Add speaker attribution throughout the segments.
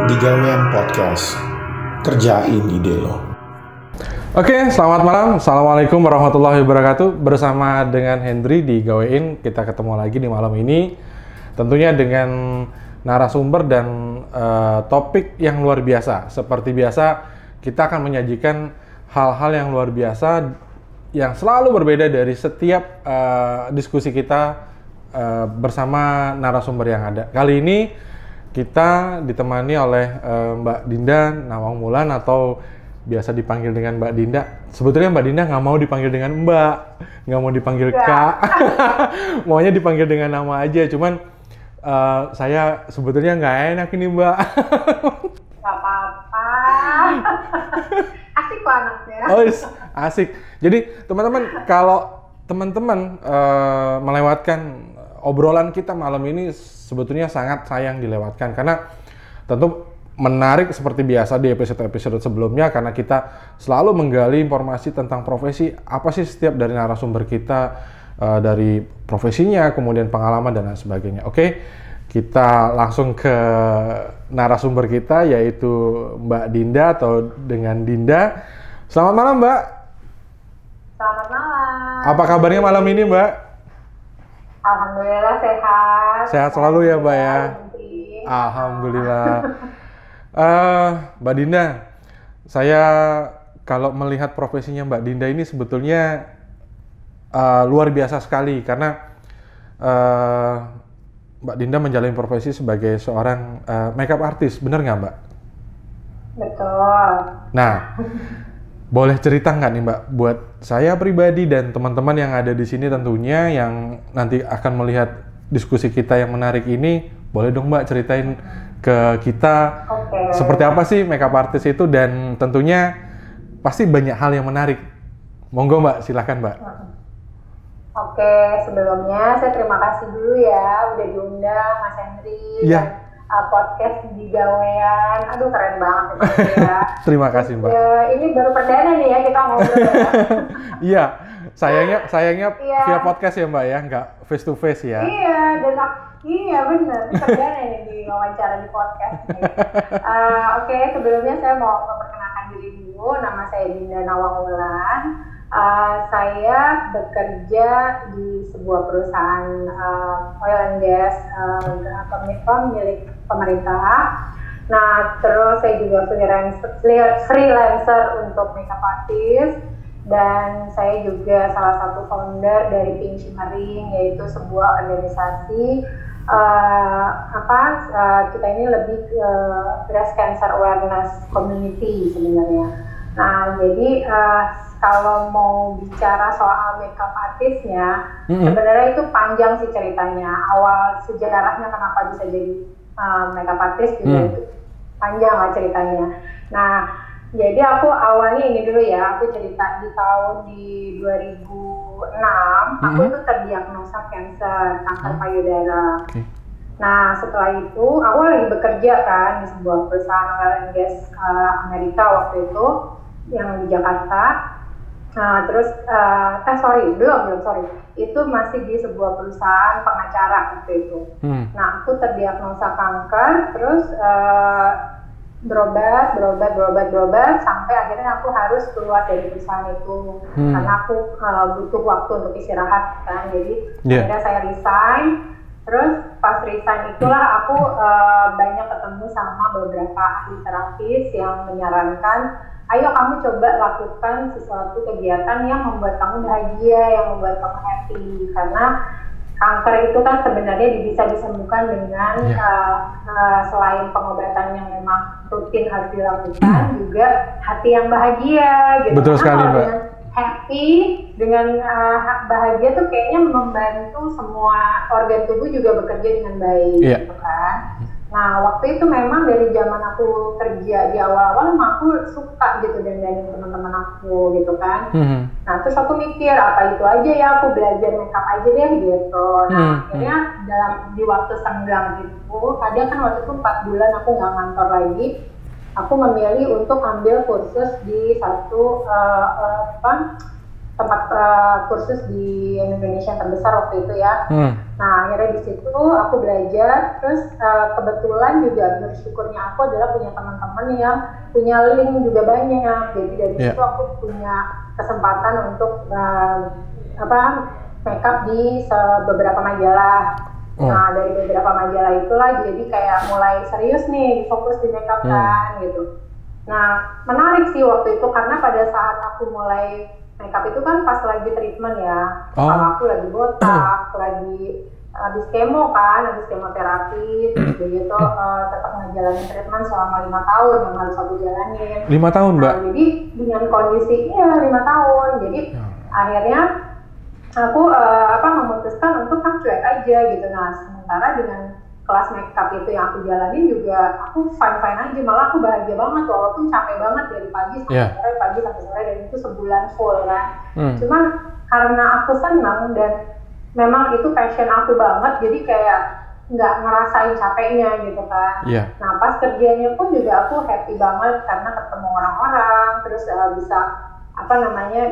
Speaker 1: di Gawean Podcast. Kerjain ide lo.
Speaker 2: Oke, selamat malam. Assalamualaikum warahmatullahi wabarakatuh. Bersama dengan Hendry di Gawein, kita ketemu lagi di malam ini. Tentunya dengan narasumber dan topik yang luar biasa. Seperti biasa, kita akan menyajikan hal-hal yang luar biasa yang selalu berbeda dari setiap diskusi kita bersama narasumber yang ada. Kali ini kita ditemani oleh Mbak Dinda Nawang Wulan atau biasa dipanggil dengan Mbak Dinda. Sebetulnya Mbak Dinda nggak mau dipanggil dengan Mbak, nggak mau dipanggil Kak, maunya dipanggil dengan nama aja. Cuman saya sebetulnya nggak enak ini Mbak.
Speaker 3: Nggak apa-apa. Asik kok anaknya.
Speaker 2: Oh, asik. Jadi teman-teman, kalau teman-teman melewatkan obrolan kita malam ini sebetulnya sangat sayang dilewatkan, karena tentu menarik seperti biasa di episode-episode sebelumnya, karena kita selalu menggali informasi tentang profesi, apa sih setiap dari narasumber kita, dari profesinya, kemudian pengalaman dan lain sebagainya. Oke, kita langsung ke narasumber kita, yaitu Mbak Dinda atau dengan Dinda. Selamat malam Mbak.
Speaker 3: Selamat malam.
Speaker 2: Apa kabarnya malam ini Mbak?
Speaker 3: Alhamdulillah sehat.
Speaker 2: Sehat selalu ya Mbak ya. Alhamdulillah. Mbak Dinda, saya kalau melihat profesinya Mbak Dinda ini sebetulnya luar biasa sekali, karena Mbak Dinda menjalani profesi sebagai seorang makeup artist, benar nggak Mbak?
Speaker 3: Betul.
Speaker 2: Nah, boleh cerita nggak nih Mbak, buat saya pribadi dan teman-teman yang ada di sini tentunya yang nanti akan melihat diskusi kita yang menarik ini, boleh dong Mbak ceritain ke kita seperti apa sih makeup artist itu, dan tentunya pasti banyak hal yang menarik. Monggo Mbak, silakan Mbak.
Speaker 3: Oke, sebelumnya saya terima kasih dulu ya udah diundang Mas Hendry.
Speaker 2: Iya.
Speaker 3: Podcast di Gawean. Aduh, keren banget ya.
Speaker 2: Terima kasih Mbak.
Speaker 3: Ini baru perdana nih ya kita ngobrol ya.
Speaker 2: Iya, sayangnya via podcast ya Mbak ya, nggak face to face ya.
Speaker 3: Iya, dan iya benar, perdana nih di wawancara di podcast. Oke, sebelumnya saya mau memperkenalkan diri dulu. Nama saya Dinda Nawang Wulan. Saya bekerja di sebuah perusahaan oil and gas milik pemerintah. Nah, terus saya juga freelancer untuk makeup artist, dan saya juga salah satu founder dari Pink Shimmering, yaitu sebuah organisasi kita ini lebih ke breast cancer awareness community sebenarnya. Nah, jadi kalau mau bicara soal makeup artisnya, sebenarnya itu panjang sih ceritanya. Awal sejarahnya kenapa bisa jadi makeup artist juga itu panjang lah ceritanya. Nah, jadi aku awalnya ini dulu ya, aku cerita di tahun 2006, aku itu terdiagnosa kanker payudara. Nah, setelah itu aku lagi bekerja kan di sebuah perusahaan oil and gas Amerika waktu itu yang di Jakarta. Nah, terus belum, itu masih di sebuah perusahaan pengacara waktu itu. Nah, aku terdiagnosa kanker, terus berobat sampai akhirnya aku harus keluar dari perusahaan itu karena aku butuh waktu untuk istirahat kan. Jadi akhirnya saya resign. Terus pas resign itulah aku banyak ketemu sama beberapa ahli terapis yang menyarankan, ayo kamu coba lakukan sesuatu kegiatan yang membuat kamu bahagia, yang membuat kamu happy. Karena kanker itu kan sebenarnya bisa disembuhkan dengan selain pengobatan yang memang rutin harus dilakukan, juga hati yang bahagia gitu.
Speaker 2: Betul sekali Mbak.
Speaker 3: Happy dengan bahagia tuh kayaknya membantu semua organ tubuh juga bekerja dengan baik, gitu kan. Nah, waktu itu memang dari zaman aku kerja di awal-awal memang aku suka gitu dandanin teman-teman aku gitu kan. Nah, terus aku mikir apa itu aja ya, aku belajar makeup aja deh gitu. Nah, akhirnya di waktu senggang itu, kadang kan waktu itu 4 bulan aku nggak ngantor lagi, aku memilih untuk ambil kursus di satu tempat kursus di Indonesia terbesar waktu itu ya. Nah akhirnya di situ aku belajar, terus kebetulan juga bersyukurnya aku adalah punya teman-teman yang punya link juga banyak, jadi dari situ aku punya kesempatan untuk makeup di beberapa majalah. Nah dari beberapa majalah itulah jadi kayak mulai serius nih fokus di makeup kan gitu. Nah menarik sih waktu itu karena pada saat aku mulai makeup itu kan pas lagi treatment ya, kalau aku lagi botak, lagi habis kemo kan, habis kemoterapi, terus begitu tetap ngejalanin treatment selama 5 tahun yang harus aku jalanin.
Speaker 2: 5 tahun Mbak?
Speaker 3: Nah, jadi dengan kondisinya 5 tahun, jadi akhirnya aku memutuskan untuk cuek aja gitu. Nah sementara dengan kelas makeup itu yang aku jalanin juga aku fine aja, malah aku bahagia banget walaupun capek banget dari pagi sampai sore, dan itu sebulan full kan. Cuman karena aku senang dan memang itu passion aku banget, jadi kayak nggak ngerasain capeknya gitu kan. Nah pas kerjanya pun juga aku happy banget karena ketemu orang-orang, terus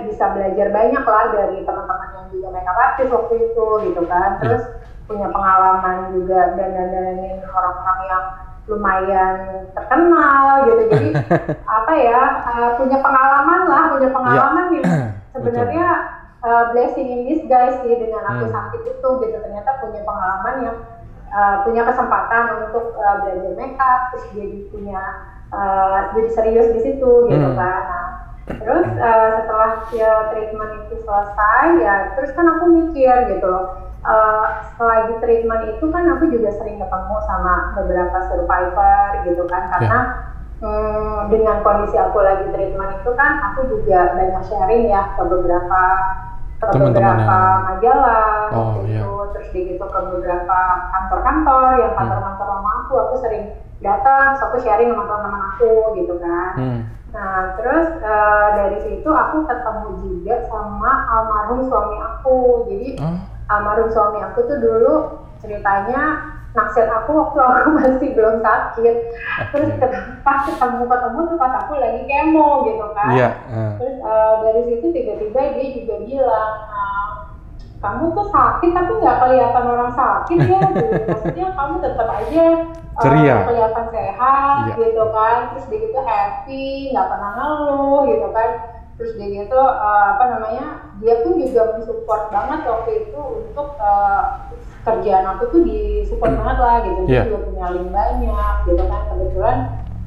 Speaker 3: bisa belajar banyak lah dari teman-teman yang juga makeup artist waktu itu gitu kan. Terus punya pengalaman juga dan dandanin orang-orang yang lumayan terkenal gitu, jadi punya pengalaman yang sebenarnya blessing in disguise sih dengan aku sakit itu gitu. Ternyata punya pengalaman yang punya kesempatan untuk belajar makeup, terus jadi serius di situ gitu kan. Nah, terus setelah treatment itu selesai ya, terus kan aku mikir gitu loh. Setelah di treatment itu kan aku juga sering ketemu sama beberapa survivor gitu kan, karena dengan kondisi aku lagi treatment itu kan aku juga banyak sharing ya ke beberapa majalah terus begitu ke beberapa kantor-kantor yang kantor-kantor sama aku sering datang, terus aku sharing sama teman-teman aku gitu kan. Nah terus dari situ aku ketemu juga sama almarhum suami aku. Jadi almarhum suami aku tuh dulu ceritanya naksir aku waktu aku masih belum sakit. Terus pas ketemu tuh pas aku lagi kemo gitu kan. Terus dari situ tiba-tiba dia juga bilang, kamu tuh sakit tapi nggak kelihatan orang sakit ya, maksudnya kamu tetap aja kelihatan sehat gitu kan, terus dia gitu happy, nggak pernah ngeluh gitu kan. Terus dia gitu dia pun juga mensupport banget waktu itu untuk kerjaan aku tuh disupport banget lah gitu. Dia juga punya link banyak gitu kan, kebetulan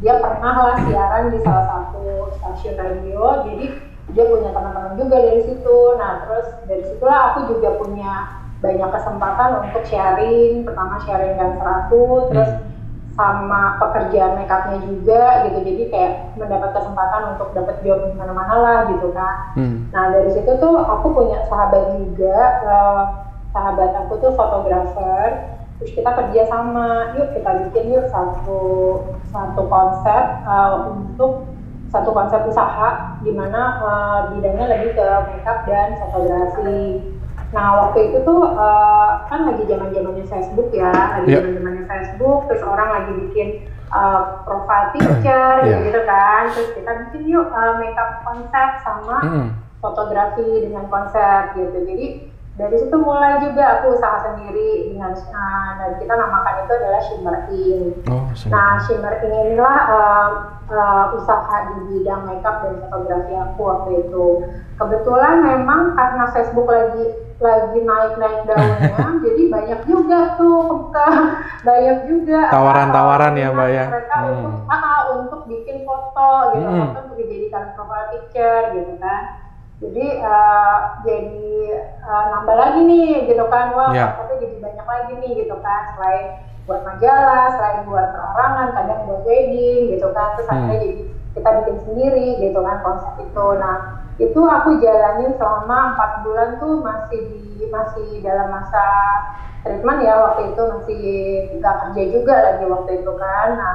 Speaker 3: dia pernah lah siaran di salah satu stasiun radio, jadi dia punya teman-teman juga dari situ. Nah terus dari situlah aku juga punya banyak kesempatan untuk sharing, pertama sharing dan terus sama pekerjaan makeupnya juga gitu, jadi kayak mendapat kesempatan untuk dapat job di mana-mana lah gitu kan. Nah dari situ tuh aku punya sahabat juga, sahabat aku tuh fotografer, terus kita kerja sama, yuk kita bikin satu konsep untuk satu konsep usaha di mana bidangnya lebih ke makeup dan fotografi. Nah waktu itu tuh kan lagi zaman-zamannya Facebook ya, zaman-zamannya Facebook, terus orang lagi bikin profile picture gitu kan, terus kita bikin yuk makeup konsep sama fotografi dengan konsep gitu. Jadi dari situ mulai juga aku usaha sendiri dengan dan kita namakan itu adalah Shimmer Ink. Nah Shimmer Ink inilah usaha di bidang makeup dan fotografi aku waktu itu. Kebetulan memang karena Facebook lagi naik daunnya, jadi banyak juga tuh banyak juga
Speaker 2: tawaran-tawaran ya Mbak ya.
Speaker 3: Mereka untuk bikin foto gitu, foto untuk dijadikan profile picture gitu kan. Jadi nambah lagi nih gitu kan, tapi jadi banyak lagi nih gitu kan, selain buat majalah, selain buat perorangan, kadang buat wedding gitu kan. Terus akhirnya jadi kita bikin sendiri gitu kan konsep itu. Nah itu aku jalanin selama 4 bulan tuh masih dalam masa treatment ya, waktu itu masih nggak kerja juga lagi waktu itu kan. Nah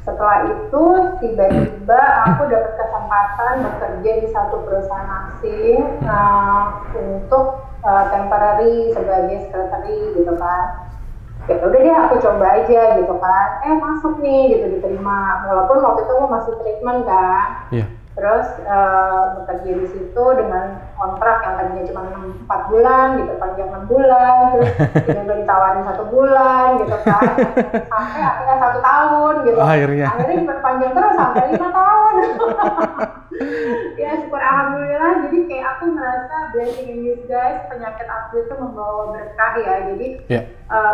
Speaker 3: setelah itu tiba-tiba aku dapat kesempatan bekerja di satu perusahaan asing untuk temporary sebagai secretary gitu kan. Ya udah deh aku coba aja gitu kan, masuk nih gitu, diterima walaupun waktu itu aku masih treatment kan. Terus bekerja di situ dengan kontrak yang tadinya cuma 4 bulan gitu, panjang 6 bulan, terus juga ditawarin 1 bulan gitu kan, sampai akhirnya 1 tahun gitu. Akhirnya diperpanjang terus sampai 5 tahun. Ya syukur alhamdulillah. Jadi kayak aku merasa blessing in disguise, penyakit aku itu membawa berkah ya. Jadi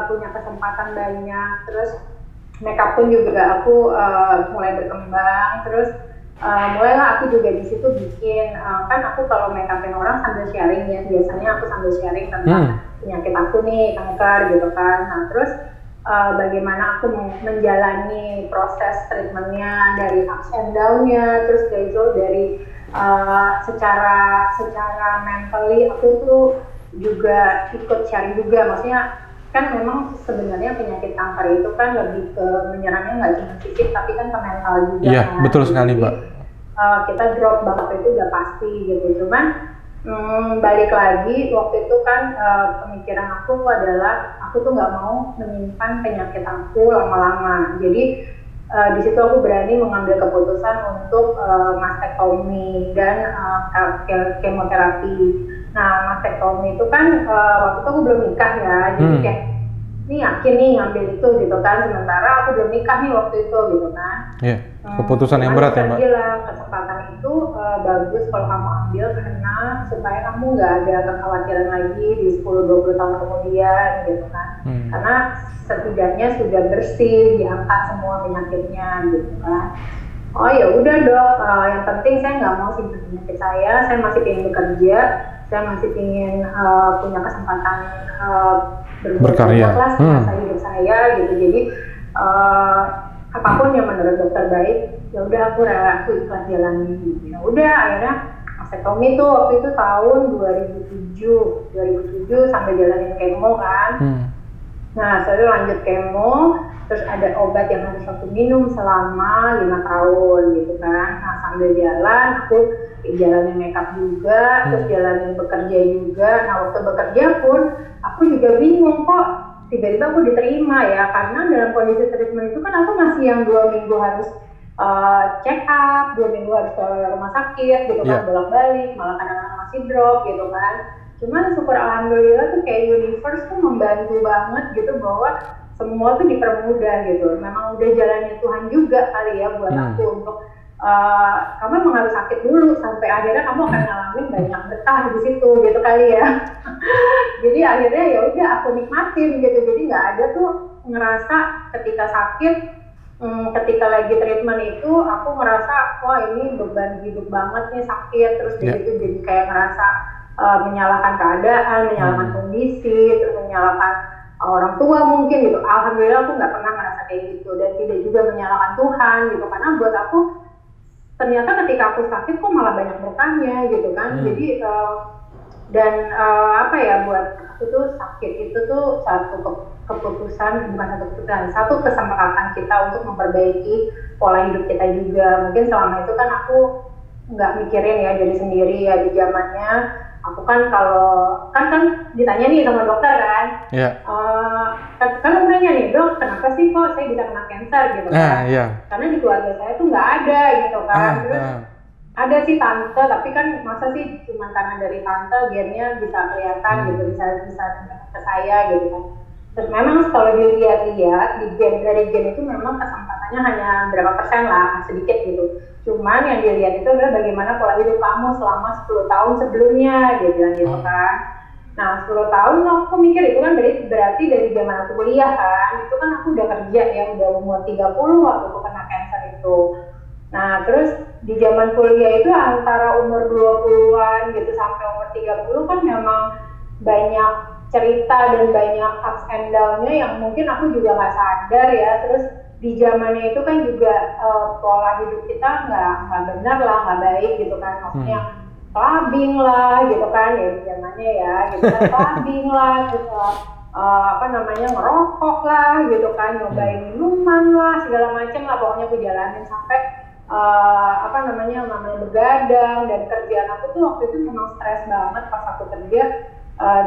Speaker 3: punya kesempatan banyak. Terus makeup pun juga aku mulai berkembang. Terus mulailah aku juga di situ bikin, kan aku kalau make upin orang sambil sharing ya, biasanya aku sambil sharing tentang penyakit aku nih, kanker gitu kan. Nah terus bagaimana aku menjalani proses treatmentnya dari ups and down-nya, terus dari secara mentally aku tuh juga ikut sharing juga, maksudnya kan memang sebenarnya penyakit kanker itu kan lebih ke menyerangnya nggak cuma fisik tapi kan ke mental juga.
Speaker 2: Iya,
Speaker 3: kan?
Speaker 2: betul sekali Mbak.
Speaker 3: Kita drop banget itu udah pasti gitu, cuman balik lagi waktu itu kan pemikiran aku adalah aku tuh nggak mau menyimpan penyakit aku lama-lama. Jadi di situ aku berani mengambil keputusan untuk mastektomi dan kemoterapi. Nah, mastektomi itu kan waktu itu aku belum nikah ya, jadi kayak ini yakin nih ngambil itu gitu kan, sementara aku belum nikah nih waktu itu gitu kan.
Speaker 2: Iya, keputusan yang berat ya Mbak.
Speaker 3: Bilang kesempatan itu bagus kalau kamu ambil karena supaya kamu nggak ada kekhawatiran lagi di 10-20 tahun kemudian gitu kan. Karena setidaknya sudah bersih, diangkat semua penyakitnya gitu kan. Oh ya udah dok, yang penting saya nggak mau simpan penyakit saya masih ingin bekerja, saya masih ingin punya kesempatan berkarya lah selama hidup saya gitu. Jadi apapun yang menurut dokter baik, ya udah aku ikhlas jalani gitu. Ya udah akhirnya mastektomi tuh waktu itu tahun 2007 sampai jalanin kemo kan. Nah saya lanjut kemo, terus ada obat yang harus aku minum selama 5 tahun gitu kan. Nah sambil jalan aku jalanin makeup juga, terus jalanin bekerja juga. Nah waktu bekerja pun aku juga bingung kok tiba-tiba aku diterima ya, karena dalam kondisi treatment itu kan aku masih yang 2 minggu harus check up, 2 minggu harus ke rumah sakit gitu kan, bolak-balik, malah kadang-kadang masih drop gitu kan. Cuman syukur alhamdulillah tuh kayak universe tuh membantu banget gitu bahwa semua tuh dipermudah gitu. Memang udah jalannya Tuhan juga kali ya buat aku untuk kamu emang harus sakit dulu sampai akhirnya kamu akan ngalamin banyak berkah di situ gitu kali ya. Jadi akhirnya ya udah aku nikmatin gitu. Jadi nggak ada tuh ngerasa ketika sakit, ketika lagi treatment itu aku ngerasa wah ini beban hidup banget nih sakit, terus gitu jadi kayak ngerasa menyalahkan keadaan, menyalahkan kondisi, terus menyalahkan orang tua mungkin gitu. Alhamdulillah aku nggak pernah ngerasa kayak gitu dan tidak juga menyalahkan Tuhan gitu, karena buat aku ternyata ketika aku sakit kok malah banyak berkahnya gitu kan. Jadi apa ya, buat aku tuh sakit itu tuh satu keputusan, bukan satu keputusan, satu kesempatan kita untuk memperbaiki pola hidup kita juga. Mungkin selama itu kan aku nggak mikirin ya diri sendiri ya di zamannya. Aku kan kalau kan ditanya nih sama dokter kan, kan nanya nih dok, kenapa sih kok saya bisa kena kanker gitu kan? Karena di keluarga saya tuh nggak ada gitu kan. Terus ada sih tante, tapi kan masa sih cuma karena dari tante gennya bisa kelihatan gitu, bisa ke saya gitu kan. Terus memang kalau dilihat-lihat di dari gen itu memang kesempatannya hanya berapa persen lah, sedikit gitu. Cuman yang dilihat itu adalah bagaimana pola hidup kamu selama 10 tahun sebelumnya, dia bilang gitu kan. Nah 10 tahun aku mikir itu kan berarti dari zaman aku kuliah kan, itu kan aku udah kerja ya, udah umur 30 waktu aku kena kanker itu. Nah terus di zaman kuliah itu antara umur 20-an gitu sampai umur 30 kan memang banyak cerita dan banyak ups and down-nya yang mungkin aku juga nggak sadar ya. Terus di zamannya itu kan juga pola hidup kita nggak benar lah, nggak baik gitu kan, maksudnya clubbing lah gitu kan ya di zamannya ya gitu kan, clubbing lah, terus ngerokok lah gitu kan, nyobain minuman lah, segala macam lah, pokoknya aku jalanin sampai namanya begadang. Dan kerjaan aku tuh waktu itu memang stres banget pas aku kerja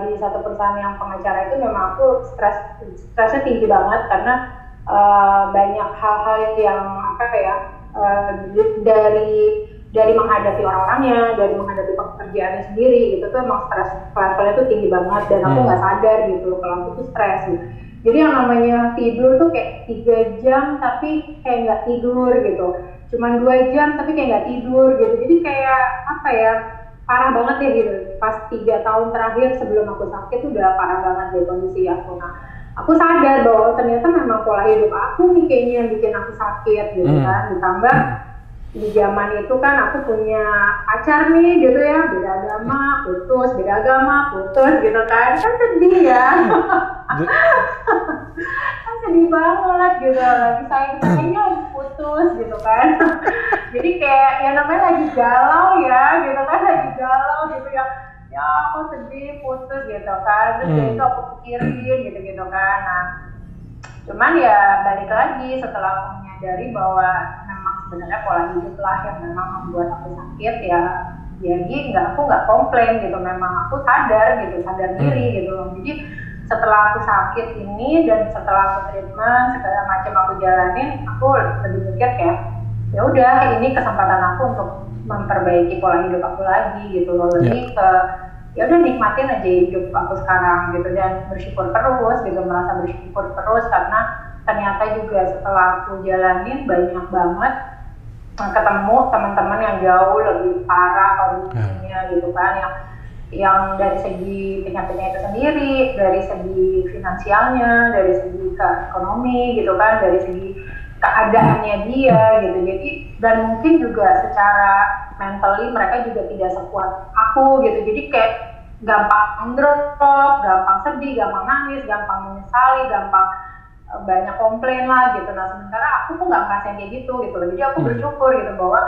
Speaker 3: di satu perusahaan yang pengacara itu. Memang aku stresnya tinggi banget karena banyak hal-hal yang dari dari menghadapi orang-orangnya, dari menghadapi pekerjaannya sendiri gitu tuh emang stres levelnya tuh tinggi banget dan aku nggak sadar gitu kalau aku tuh stres gitu. Jadi yang namanya tidur tuh kayak 3 jam tapi kayak nggak tidur gitu, cuman 2 jam tapi kayak nggak tidur gitu. Jadi kayak apa ya, parah banget ya gitu. Pas 3 tahun terakhir sebelum aku sakit tuh udah parah banget deh kondisi aku. Nah, aku sadar bahwa ternyata memang pola hidup aku nih kayaknya yang bikin aku sakit gitu kan. Ditambah di zaman itu kan aku punya pacar nih gitu ya, beda agama, putus, beda agama, putus gitu kan sedih ya. Kan sedih banget gitu, lagi sayang-sayangnya putus gitu kan. Jadi kayak ya namanya lagi galau ya gitu kan, lagi galau gitu ya aku sedih putus gitu kan, terus dari itu aku pikirin gitu kan. Nah cuman ya balik lagi setelah aku menyadari bahwa memang sebenarnya pola hidup lah yang memang membuat aku sakit ya, jadi aku nggak komplain gitu, memang aku sadar diri gitu. Jadi setelah aku sakit ini dan setelah aku treatment segala macam aku jalanin, aku lebih mikir kayak ya udah ini kesempatan aku untuk memperbaiki pola hidup aku lagi gitu loh, lebih ke ya udah nikmatin aja hidup aku sekarang gitu dan bersyukur terus gitu, merasa bersyukur terus karena ternyata juga setelah aku jalanin banyak banget ketemu teman-teman yang jauh lebih parah kondisinya gitu kan, yang dari segi penyakitnya itu sendiri, dari segi finansialnya, dari segi ekonomi gitu kan, dari segi keadaannya dia gitu. Jadi dan mungkin juga secara mentally mereka juga tidak sekuat aku gitu. Jadi kayak gampang drop, gampang sedih, gampang nangis, gampang menyesali, gampang banyak komplain lah gitu. Nah sementara aku tuh nggak ngerasain kayak gitu loh. Jadi aku bersyukur gitu bahwa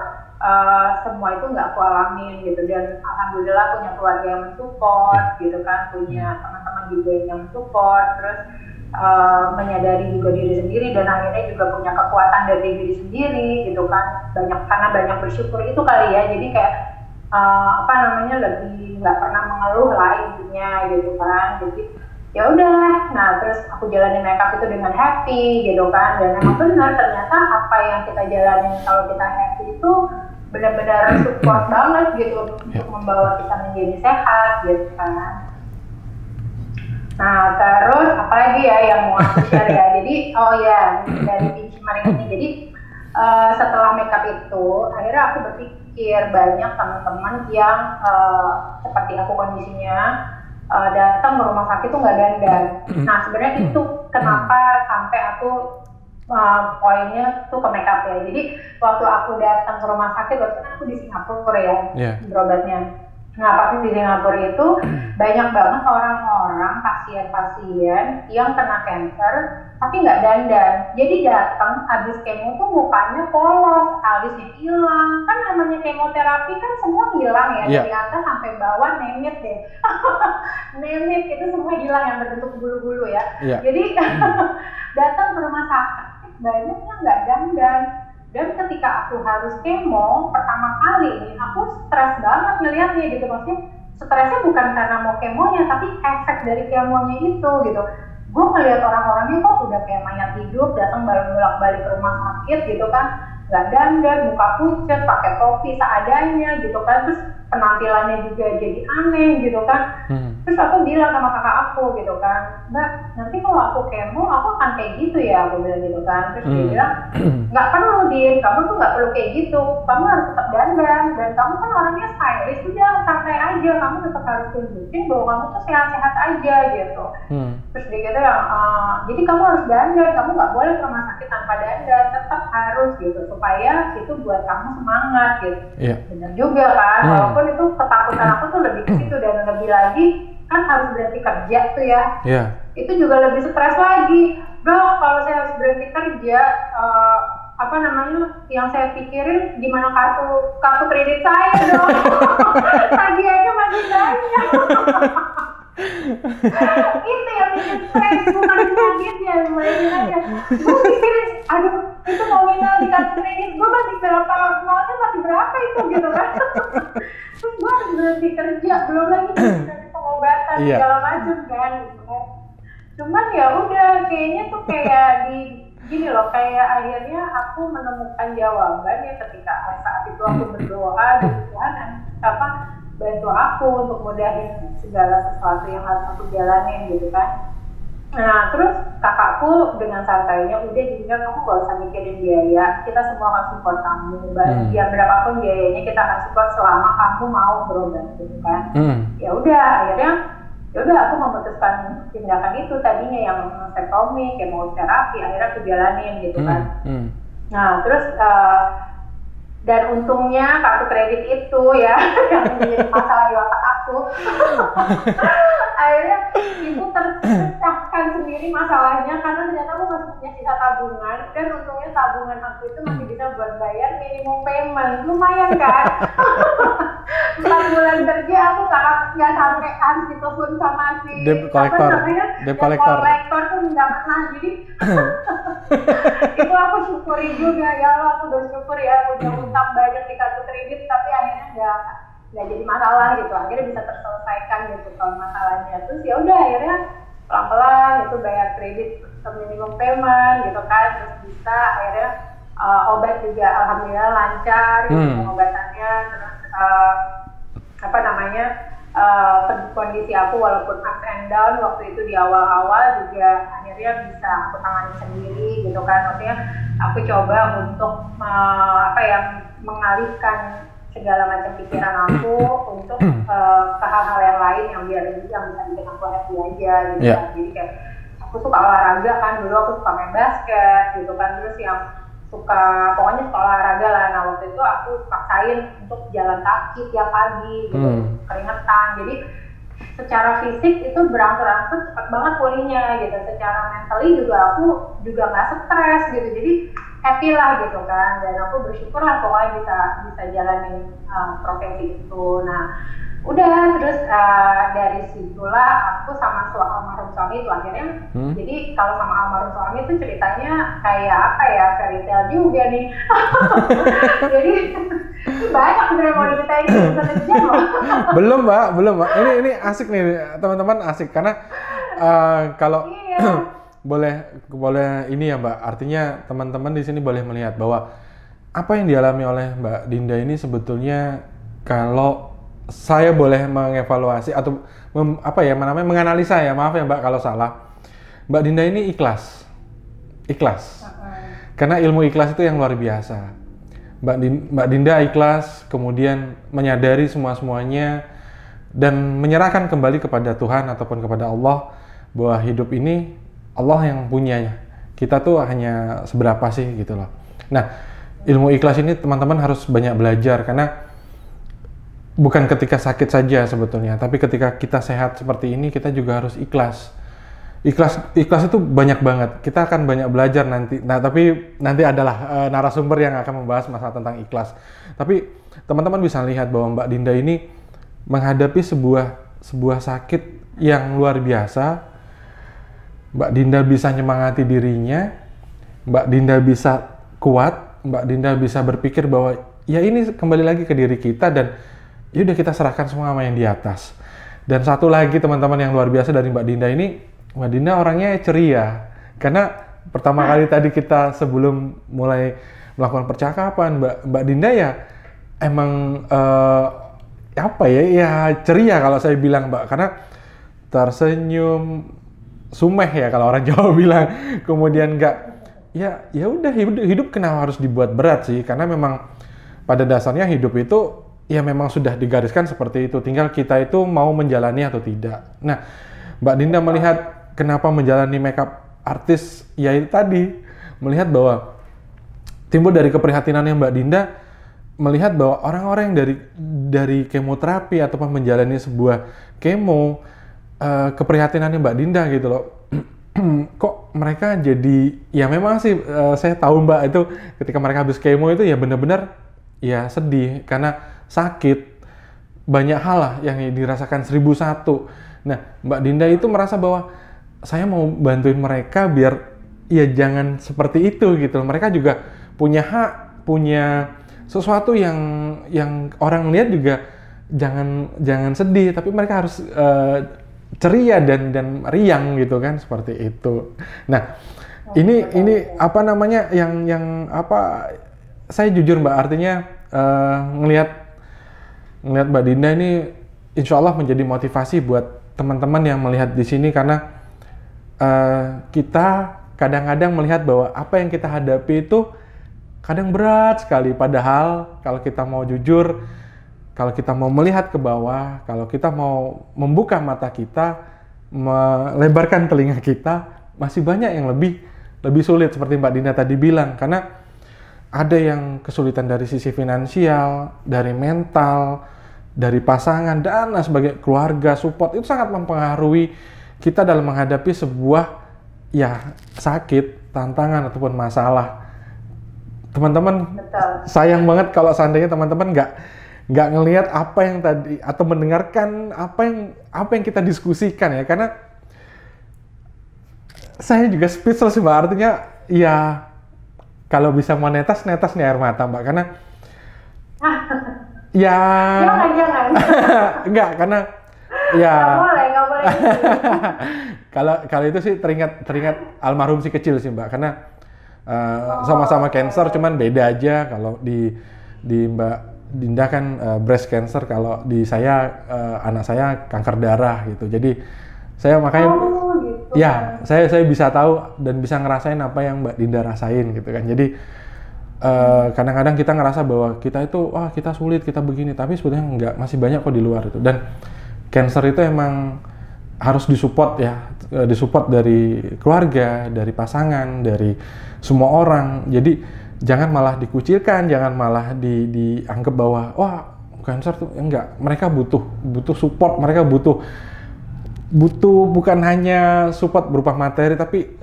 Speaker 3: semua itu nggak aku alamin gitu, dan alhamdulillah punya keluarga yang mensupport gitu kan, punya teman-teman juga yang mensupport, terus menyadari juga diri sendiri dan akhirnya juga punya kekuatan dari diri sendiri gitu kan, karena banyak bersyukur itu kali ya. Jadi kayak lebih nggak pernah mengeluh lah intinya gitu kan. Jadi ya udah, nah terus aku jalanin makeup itu dengan happy gitu kan, dan emang benar ternyata apa yang kita jalanin kalau kita happy itu benar-benar support banget gitu untuk membawa kita menjadi sehat gitu kan. Nah terus apalagi ya yang mau aku share ya, jadi dari Vinci Maring ini, jadi setelah makeup itu akhirnya aku berpikir banyak teman-teman yang seperti aku kondisinya datang ke rumah sakit tuh nggak dandan. Nah sebenarnya itu kenapa sampai aku poinnya tuh ke makeup ya. Jadi waktu aku datang ke rumah sakit, waktu itu aku di Singapura ya berobatnya. Nah pas di Singapura itu banyak banget orang-orang, pasien-pasien yang kena kanker tapi nggak dandan. Jadi datang habis kemo tuh mukanya polos, alisnya hilang. Kan namanya kemoterapi kan semua hilang ya, dari atas sampai bawah, nemit deh. Nemit itu semua hilang yang berbentuk bulu-bulu ya. Jadi datang ke rumah sakit banyaknya nggak dandan. Dan ketika aku harus kemo pertama kali ini, aku stres banget ngeliatnya gitu. Maksudnya stresnya bukan karena mau kemonya, tapi efek dari kemonya itu gitu. Gue ngeliat orang-orangnya kok udah kayak mayat hidup, datang bolak-balik ke rumah sakit gitu kan, nggak dandan, muka pucat, pakai topi seadanya gitu kan, terus penampilannya juga jadi aneh gitu kan. Terus aku bilang sama kakak aku gitu kan, Mbak, nanti kalau aku kemo aku akan kayak gitu ya, aku bilang gitu kan. Terus dia bilang, nggak perlu Din, kamu tuh nggak perlu kayak gitu, kamu harus tetap dandan, dan kamu kan orangnya stylish, udah santai aja, kamu tetap harus tunjukin bahwa kamu tuh sehat-sehat aja gitu. Terus dia gitu ya, jadi kamu harus dandan, kamu nggak boleh ke rumah sakit tanpa dandan, tetap harus gitu, supaya itu buat kamu semangat gitu. Bener juga kan, walaupun itu ketakutan aku tuh lebih ke situ, dan lebih lagi kan harus berhenti kerja tuh ya. Itu juga lebih stres lagi. Dok, kalau saya harus berhenti kerja, yang saya pikirin gimana kartu kredit saya dong. Tagihannya masih banyak. Itu yang bikin stres, bukan penyakitnya. Bayangin aja, gue pikirin, aduh itu nominal di kartu kredit gue masih berapa, nolnya masih berapa itu gitu kan. Terus gue harus berhenti kerja, belum lagi dari pengobatan segala macam kan gitu kan. Cuman ya udah, kayaknya tuh kayak gini loh, kayak akhirnya aku menemukan jawaban ya ketika saat itu aku berdoa gitu, Tuhan apa bantu aku untuk mudahin segala sesuatu yang harus aku jalanin gitu kan. Nah terus kakakku dengan santainya, udah Dinda kamu gak usah mikirin biaya, kita semua akan support kamu, ya berapapun biayanya kita akan support selama kamu mau berobat gitu kan. Ya udah akhirnya aku memutuskan tindakan itu tadinya yang sektomi, kemoterapi, akhirnya aku jalanin gitu kan. Nah terus dan untungnya kartu kredit itu ya yang menjadi masalah di otak aku akhirnya itu terpecahkan sendiri masalahnya karena ternyata aku masih punya sisa tabungan, dan untungnya tabungan aku itu masih bisa buat bayar minimum payment, lumayan kan. 4 bulan kerja aku nggak sampai harus ditelepon sama si
Speaker 2: debt collector tuh nggak pernah, jadi itu aku syukuri juga, ya Allah aku bersyukur ya punya utang banyak di kartu kredit tapi akhirnya nggak jadi masalah gitu, akhirnya bisa terselesaikan gitu kalau masalahnya. Terus ya udah akhirnya pelan-pelan itu bayar kredit ke minimum payment gitu kan, terus bisa akhirnya obat juga alhamdulillah lancar gitu pengobatannya. Terus kondisi aku walaupun up and down waktu itu di awal-awal juga akhirnya bisa aku tangani sendiri gitu kan. Maksudnya aku coba untuk mengalihkan segala macam pikiran aku untuk ke hal-hal yang lain yang bisa bikin aku happy aja gitu kan. Jadi kayak aku suka olahraga kan, dulu aku suka main basket gitu kan, terus yang pokoknya suka olahraga lah. Nah waktu itu aku paksain untuk jalan kaki tiap pagi gitu, keringetan. Jadi secara fisik itu berangsur-angsur cepat banget pulihnya gitu. Secara mentally juga aku juga nggak stres gitu. Jadi happy lah gitu kan. Dan aku bersyukur lah pokoknya bisa jalanin profesi itu. Nah udah terus dari situlah aku sama almarhum suami itu akhirnya jadi kalau sama almarhum suami itu ceritanya kayak apa ya, fairy tale juga nih. Jadi banyak udah mau diceritain sejam loh. belum mbak ini asik nih teman-teman, asik karena kalau boleh ini ya mbak, artinya teman-teman di sini boleh melihat bahwa apa yang dialami oleh Mbak Dinda ini sebetulnya, kalau saya boleh mengevaluasi atau menganalisa ya, maaf ya Mbak kalau salah, Mbak Dinda ini ikhlas. Karena ilmu ikhlas itu yang luar biasa. Mbak Dinda ikhlas, kemudian menyadari semuanya dan menyerahkan kembali kepada Tuhan ataupun kepada Allah bahwa hidup ini Allah yang punyanya. Kita tuh hanya seberapa sih gitu loh. Nah, ilmu ikhlas ini teman-teman harus banyak belajar, karena bukan ketika sakit saja sebetulnya, tapi ketika kita sehat seperti ini kita juga harus ikhlas. Ikhlas itu banyak banget. Kita akan banyak belajar nanti. Nah, tapi nanti adalah narasumber yang akan membahas masalah tentang ikhlas. Tapi teman-teman bisa lihat bahwa Mbak Dinda ini menghadapi sebuah sakit yang luar biasa. Mbak Dinda bisa nyemangati dirinya. Mbak Dinda bisa kuat. Mbak Dinda bisa berpikir bahwa ya ini kembali lagi ke diri kita, dan yaudah kita serahkan semua sama yang di atas. Dan satu lagi teman-teman yang luar biasa dari Mbak Dinda ini, Mbak Dinda orangnya ceria. Karena pertama kali tadi kita sebelum mulai melakukan percakapan, Mbak Dinda ya emang ceria kalau saya bilang Mbak, karena tersenyum, sumeh ya kalau orang Jawa bilang. Kemudian ya udah hidup kenapa harus dibuat berat sih? Karena memang pada dasarnya hidup itu ya memang sudah digariskan seperti itu, tinggal kita itu mau menjalani atau tidak. Nah, Mbak Dinda melihat kenapa menjalani makeup artis, ya itu tadi, melihat bahwa timbul dari keprihatinannya Mbak Dinda, melihat bahwa orang-orang yang dari kemoterapi ataupun menjalani sebuah kemo, keprihatinannya Mbak Dinda gitu loh. Kok mereka jadi, ya memang sih saya tahu Mbak itu ketika mereka habis kemo itu ya benar-benar ya sedih, karena sakit, banyak hal lah yang dirasakan 1001. Nah, Mbak Dinda itu merasa bahwa saya mau bantuin mereka biar ya jangan seperti itu gitu. Mereka juga punya hak, punya sesuatu yang orang lihat juga jangan sedih, tapi mereka harus ceria dan riang gitu kan, seperti itu. Nah, Ini apa namanya yang apa? Saya jujur Mbak, artinya ngelihat Mbak Dinda ini insya Allah menjadi motivasi buat teman-teman yang melihat di sini, karena kita kadang-kadang melihat bahwa apa yang kita hadapi itu kadang berat sekali, padahal kalau kita mau jujur, kalau kita mau melihat ke bawah, kalau kita mau membuka mata kita, melebarkan telinga kita, masih banyak yang lebih sulit seperti Mbak Dinda tadi bilang, karena ada yang kesulitan dari sisi finansial, dari mental, dari pasangan, dan sebagai keluarga, support, itu sangat mempengaruhi kita dalam menghadapi sebuah ya sakit, tantangan, ataupun masalah. Teman-teman, sayang banget kalau seandainya teman-teman nggak ngelihat apa yang tadi, atau mendengarkan apa yang kita diskusikan ya, karena saya juga speechless Mbak, artinya ya kalau bisa mau netes nih air mata Mbak, karena ya jangan. Enggak, karena ya nggak boleh kalau itu sih teringat almarhum si kecil sih Mbak, karena sama-sama cancer, cuman beda aja. Kalau di Mbak Dinda kan breast cancer, kalau di saya anak saya kanker darah gitu. Jadi saya makanya gitu. Ya saya bisa tahu dan bisa ngerasain apa yang Mbak Dinda rasain gitu kan. Jadi kadang-kadang kita ngerasa bahwa kita itu kita sulit, kita begini, tapi sebetulnya enggak, masih banyak kok di luar itu. Dan cancer itu emang harus disupport ya, disupport dari keluarga, dari pasangan, dari semua orang. Jadi jangan malah dikucilkan, jangan malah dianggap bahwa cancer tuh enggak. Mereka butuh support, mereka butuh bukan hanya support berupa materi, tapi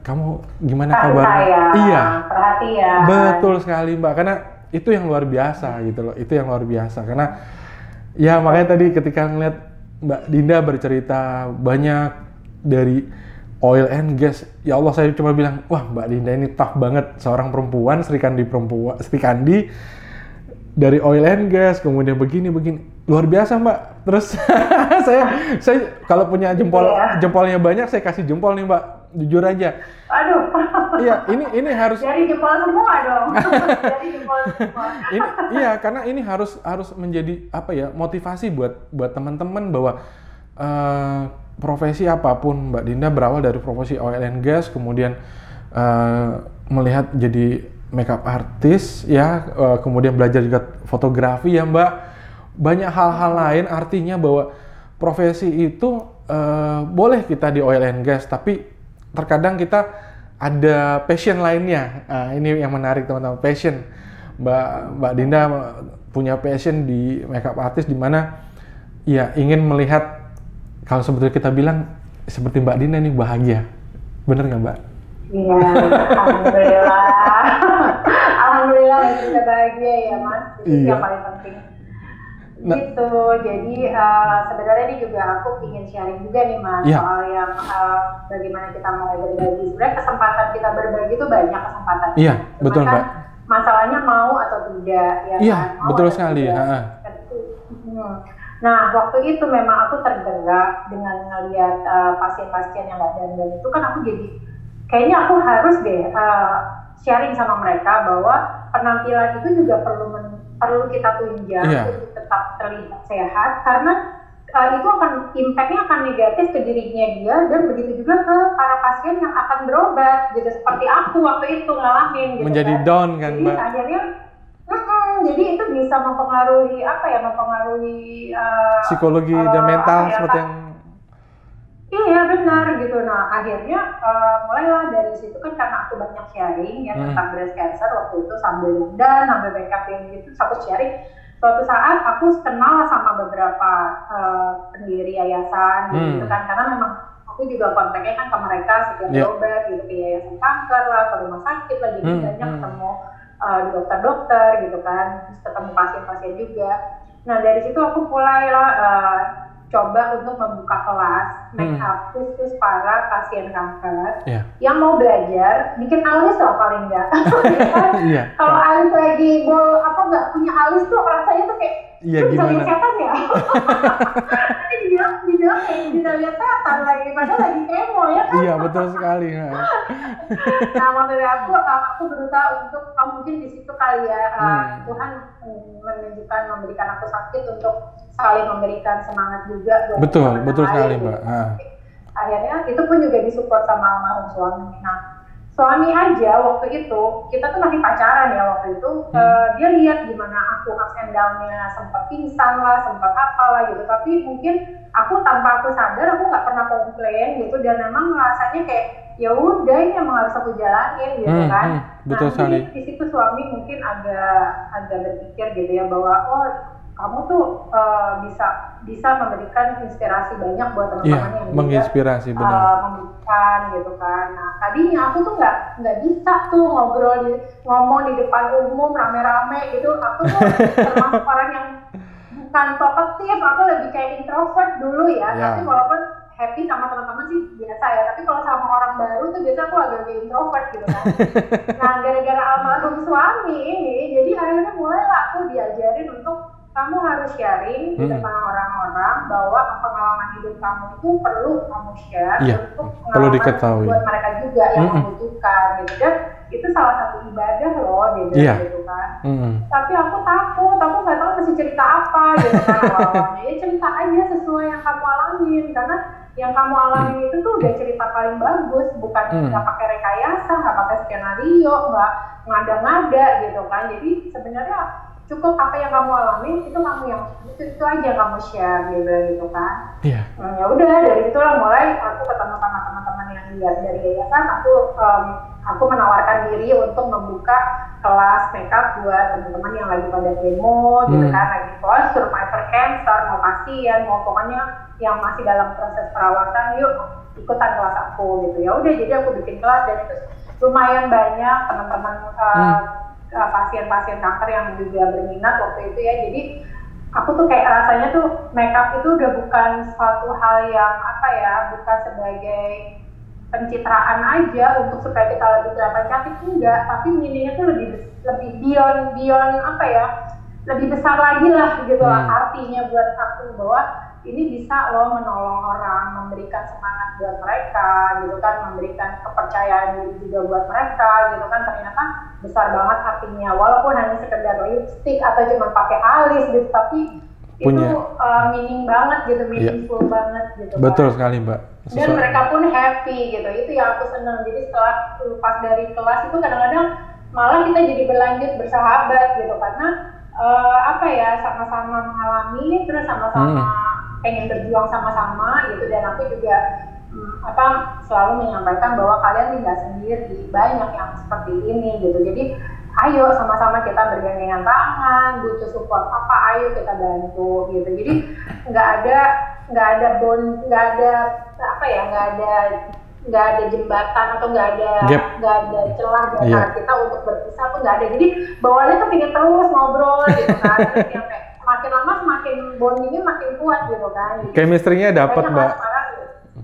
Speaker 2: kamu gimana kabarnya? Iya,
Speaker 3: perhatian.
Speaker 2: Betul sekali Mbak, karena itu yang luar biasa gitu loh, itu yang luar biasa. Karena ya makanya tadi ketika ngeliat Mbak Dinda bercerita banyak dari oil and gas, ya Allah saya cuma bilang, wah Mbak Dinda ini tough banget, seorang perempuan, Sri Kandi dari oil and gas, kemudian begini, luar biasa Mbak. Terus saya kalau punya jempolnya banyak, saya kasih jempol nih Mbak, jujur aja.
Speaker 3: Aduh.
Speaker 2: Iya, ini harus
Speaker 3: dari jempol semua dong. Dari jempol semua.
Speaker 2: Iya, karena ini harus menjadi apa ya, motivasi buat teman-teman bahwa profesi apapun, Mbak Dinda berawal dari profesi oil and gas, kemudian melihat jadi makeup artist ya, kemudian belajar juga fotografi ya Mbak, banyak hal-hal lain. Artinya bahwa profesi itu boleh kita di oil and gas, tapi terkadang kita ada passion lainnya. Ini yang menarik teman-teman, passion. Mbak Dinda punya passion di makeup artist, di mana ya ingin melihat, kalau sebetulnya kita bilang seperti Mbak Dinda nih bahagia, bener nggak Mbak?
Speaker 3: Iya, alhamdulillah. Alhamdulillah bisa bahagia ya Mas, itu yang paling penting. Gitu, jadi sebenarnya ini juga aku ingin sharing juga nih Mas, soal yang bagaimana kita mulai berbagi. Sebenarnya kesempatan kita berbagi itu banyak kesempatan.
Speaker 2: Iya, betul Mbak.
Speaker 3: Masalahnya mau atau tidak, ya
Speaker 2: iya,
Speaker 3: kan? Mau
Speaker 2: betul sekali.
Speaker 3: Nah, waktu itu memang aku tergerak dengan ngelihat pasien-pasien yang nggak dandan itu, kan aku jadi kayaknya aku harus deh sharing sama mereka bahwa penampilan itu juga perlu kita tunjang untuk tetap terlihat sehat, karena itu impact-nya akan negatif ke dirinya dia, dan begitu juga ke para pasien yang akan berobat, gitu seperti aku waktu itu ngalamin gitu.
Speaker 2: Menjadi down kan Mbak.
Speaker 3: Jadi akhirnya jadi itu bisa mempengaruhi
Speaker 2: psikologi dan mental seperti yang.
Speaker 3: Iya benar gitu. Nah akhirnya mulailah dari situ kan, karena aku banyak sharing ya tentang breast cancer waktu itu, sambil dandan, sambil makeup gitu, aku sharing. Suatu saat aku kenal sama beberapa pendiri yayasan gitu kan, karena memang aku juga kontaknya kan ke mereka setiap berobat gitu, ke yayasan kanker lah, ke rumah sakit lah, jadi banyak ketemu dokter-dokter gitu kan, terus ketemu pasien-pasien juga. Nah dari situ aku mulailah coba untuk membuka kelas make up khusus para pasien kanker yang mau belajar bikin alis lah paling enggak. Kalau alis lagi nggak punya alis tuh rasanya tuh kayak
Speaker 2: gimana?
Speaker 3: Lihat setan ya. Nanti dibilang bisa lihat setan lagi, padahal lagi kemo ya kan?
Speaker 2: Iya betul sekali.
Speaker 3: Nah maksudnya aku berusaha untuk mungkin di situ kali ya Tuhan menunjukkan memberikan aku sakit untuk saling memberikan semangat juga.
Speaker 2: Betul sekali Mbak.
Speaker 3: Akhirnya itu pun juga disupport sama almarhum suami. Nah suami aja waktu itu kita tuh masih pacaran ya waktu itu dia lihat gimana aku ups and down-nya, sempat pingsan lah, sempat apa lah gitu, tapi mungkin aku tanpa aku sadar aku nggak pernah komplain gitu dan memang rasanya kayak ya udah ini emang harus aku jalanin gitu kan.
Speaker 2: Betul
Speaker 3: nah
Speaker 2: sekali.
Speaker 3: di situ suami mungkin agak berpikir gitu ya bahwa kamu tuh bisa memberikan inspirasi banyak buat teman-teman yang
Speaker 2: menginspirasi benar.
Speaker 3: memberikan gitu kan. Nah tadinya aku tuh nggak bisa tuh ngomong di depan umum rame-rame gitu. Aku tuh termasuk orang yang bukan talkative, aku lebih kayak introvert dulu ya. Tapi walaupun happy sama teman-teman sih biasa ya. Tapi kalau sama orang baru tuh biasa aku agak introvert gitu kan. Nah gara-gara almarhum suami ini, jadi akhirnya mulailah aku diajarin untuk kamu harus sharing di depan orang-orang bahwa pengalaman hidup kamu itu perlu kamu share untuk
Speaker 2: perlu diketahui
Speaker 3: buat mereka juga yang membutuhkan gitu. Dan itu salah satu ibadah loh gitu kan. Tapi aku takut, aku nggak tahu mesti cerita apa gitu kan awalnya. Ya cerita aja sesuai yang kamu alamin, karena yang kamu alamin itu tuh udah cerita paling bagus, bukan nggak pakai rekayasa, nggak pakai skenario, nggak ngada-ngada gitu kan. Jadi sebenarnya cukup apa yang kamu alami itu kamu yang itu aja kamu share gitu kan. Ya udah dari situlah mulai aku ketemu sama teman-teman yang lihat dari yayasan, aku menawarkan diri untuk membuka kelas makeup buat teman-teman yang lagi pada demo gitu kan, lagi kelas survivor cancer, mau pasien, mau pokoknya yang masih dalam proses perawatan, yuk ikutan kelas aku gitu. Ya udah jadi aku bikin kelas dan itu lumayan banyak teman-teman pasien-pasien kanker yang juga berminat waktu itu ya. Jadi aku tuh kayak rasanya tuh makeup itu udah bukan suatu hal yang bukan sebagai pencitraan aja untuk supaya kita lebih kelihatan cantik, enggak, tapi meaningnya tuh lebih beyond lebih besar lagi lah gitu lah artinya buat aku, bahwa ini bisa loh menolong orang, memberikan semangat buat mereka gitu kan, memberikan kepercayaan diri juga buat mereka gitu kan. Ternyata besar banget artinya, walaupun hanya sekedar lipstick atau cuma pakai alis gitu, tapi itu meaning banget gitu, meaningful banget gitu.
Speaker 2: Betul
Speaker 3: kan.
Speaker 2: sekali Mbak.
Speaker 3: Dan mereka pun happy gitu, itu yang aku seneng. Jadi setelah pas dari kelas itu kadang-kadang malah kita jadi berlanjut bersahabat gitu, karena sama-sama mengalami, terus sama-sama pengen berjuang sama-sama gitu. Dan aku juga selalu menyampaikan bahwa kalian tidak sendiri, banyak yang seperti ini gitu. Jadi ayo sama-sama kita bergandengan tangan, butuh support apa ayo kita bantu gitu. Jadi nggak ada jembatan atau nggak ada celah di antara kita untuk berpisah tuh nggak ada. Jadi bawaannya tuh pengen terus ngobrol gitu kan. Terus yang kayak makin lama semakin bondingnya makin kuat gitu kan.
Speaker 2: Chemistry-nya dapat Mbak.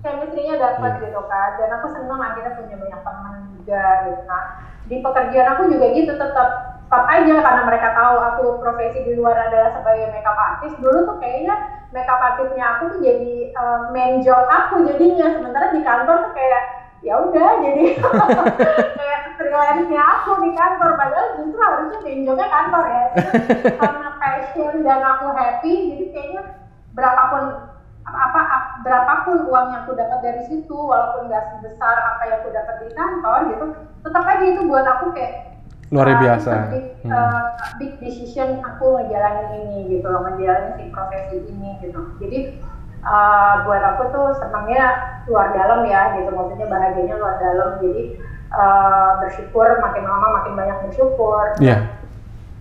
Speaker 3: Chemistry-nya dapat gitu kan. Dan aku senang akhirnya punya banyak teman juga gitu. Nah di pekerjaan aku juga gitu, tetap aja karena mereka tahu aku profesi di luar adalah sebagai makeup artist. Dulu tuh kayaknya makeup artistnya aku tuh jadi main job aku jadinya, sementara di kantor tuh kayak ya udah jadi kayak freelance-nya aku di kantor, padahal justru harusnya main jobnya kantor ya. Karena passion dan aku happy, jadi kayaknya berapapun uang yang aku dapat dari situ, walaupun nggak sebesar apa yang aku dapat di kantor gitu, tetap aja itu buat aku kayak
Speaker 2: luar biasa.
Speaker 3: Big decision aku ngejalanin ini gitu loh, ngejalanin si profesi ini gitu. Jadi buat aku tuh senangnya luar dalam ya gitu, maksudnya bahagianya luar dalam. Jadi bersyukur, makin lama makin banyak bersyukur.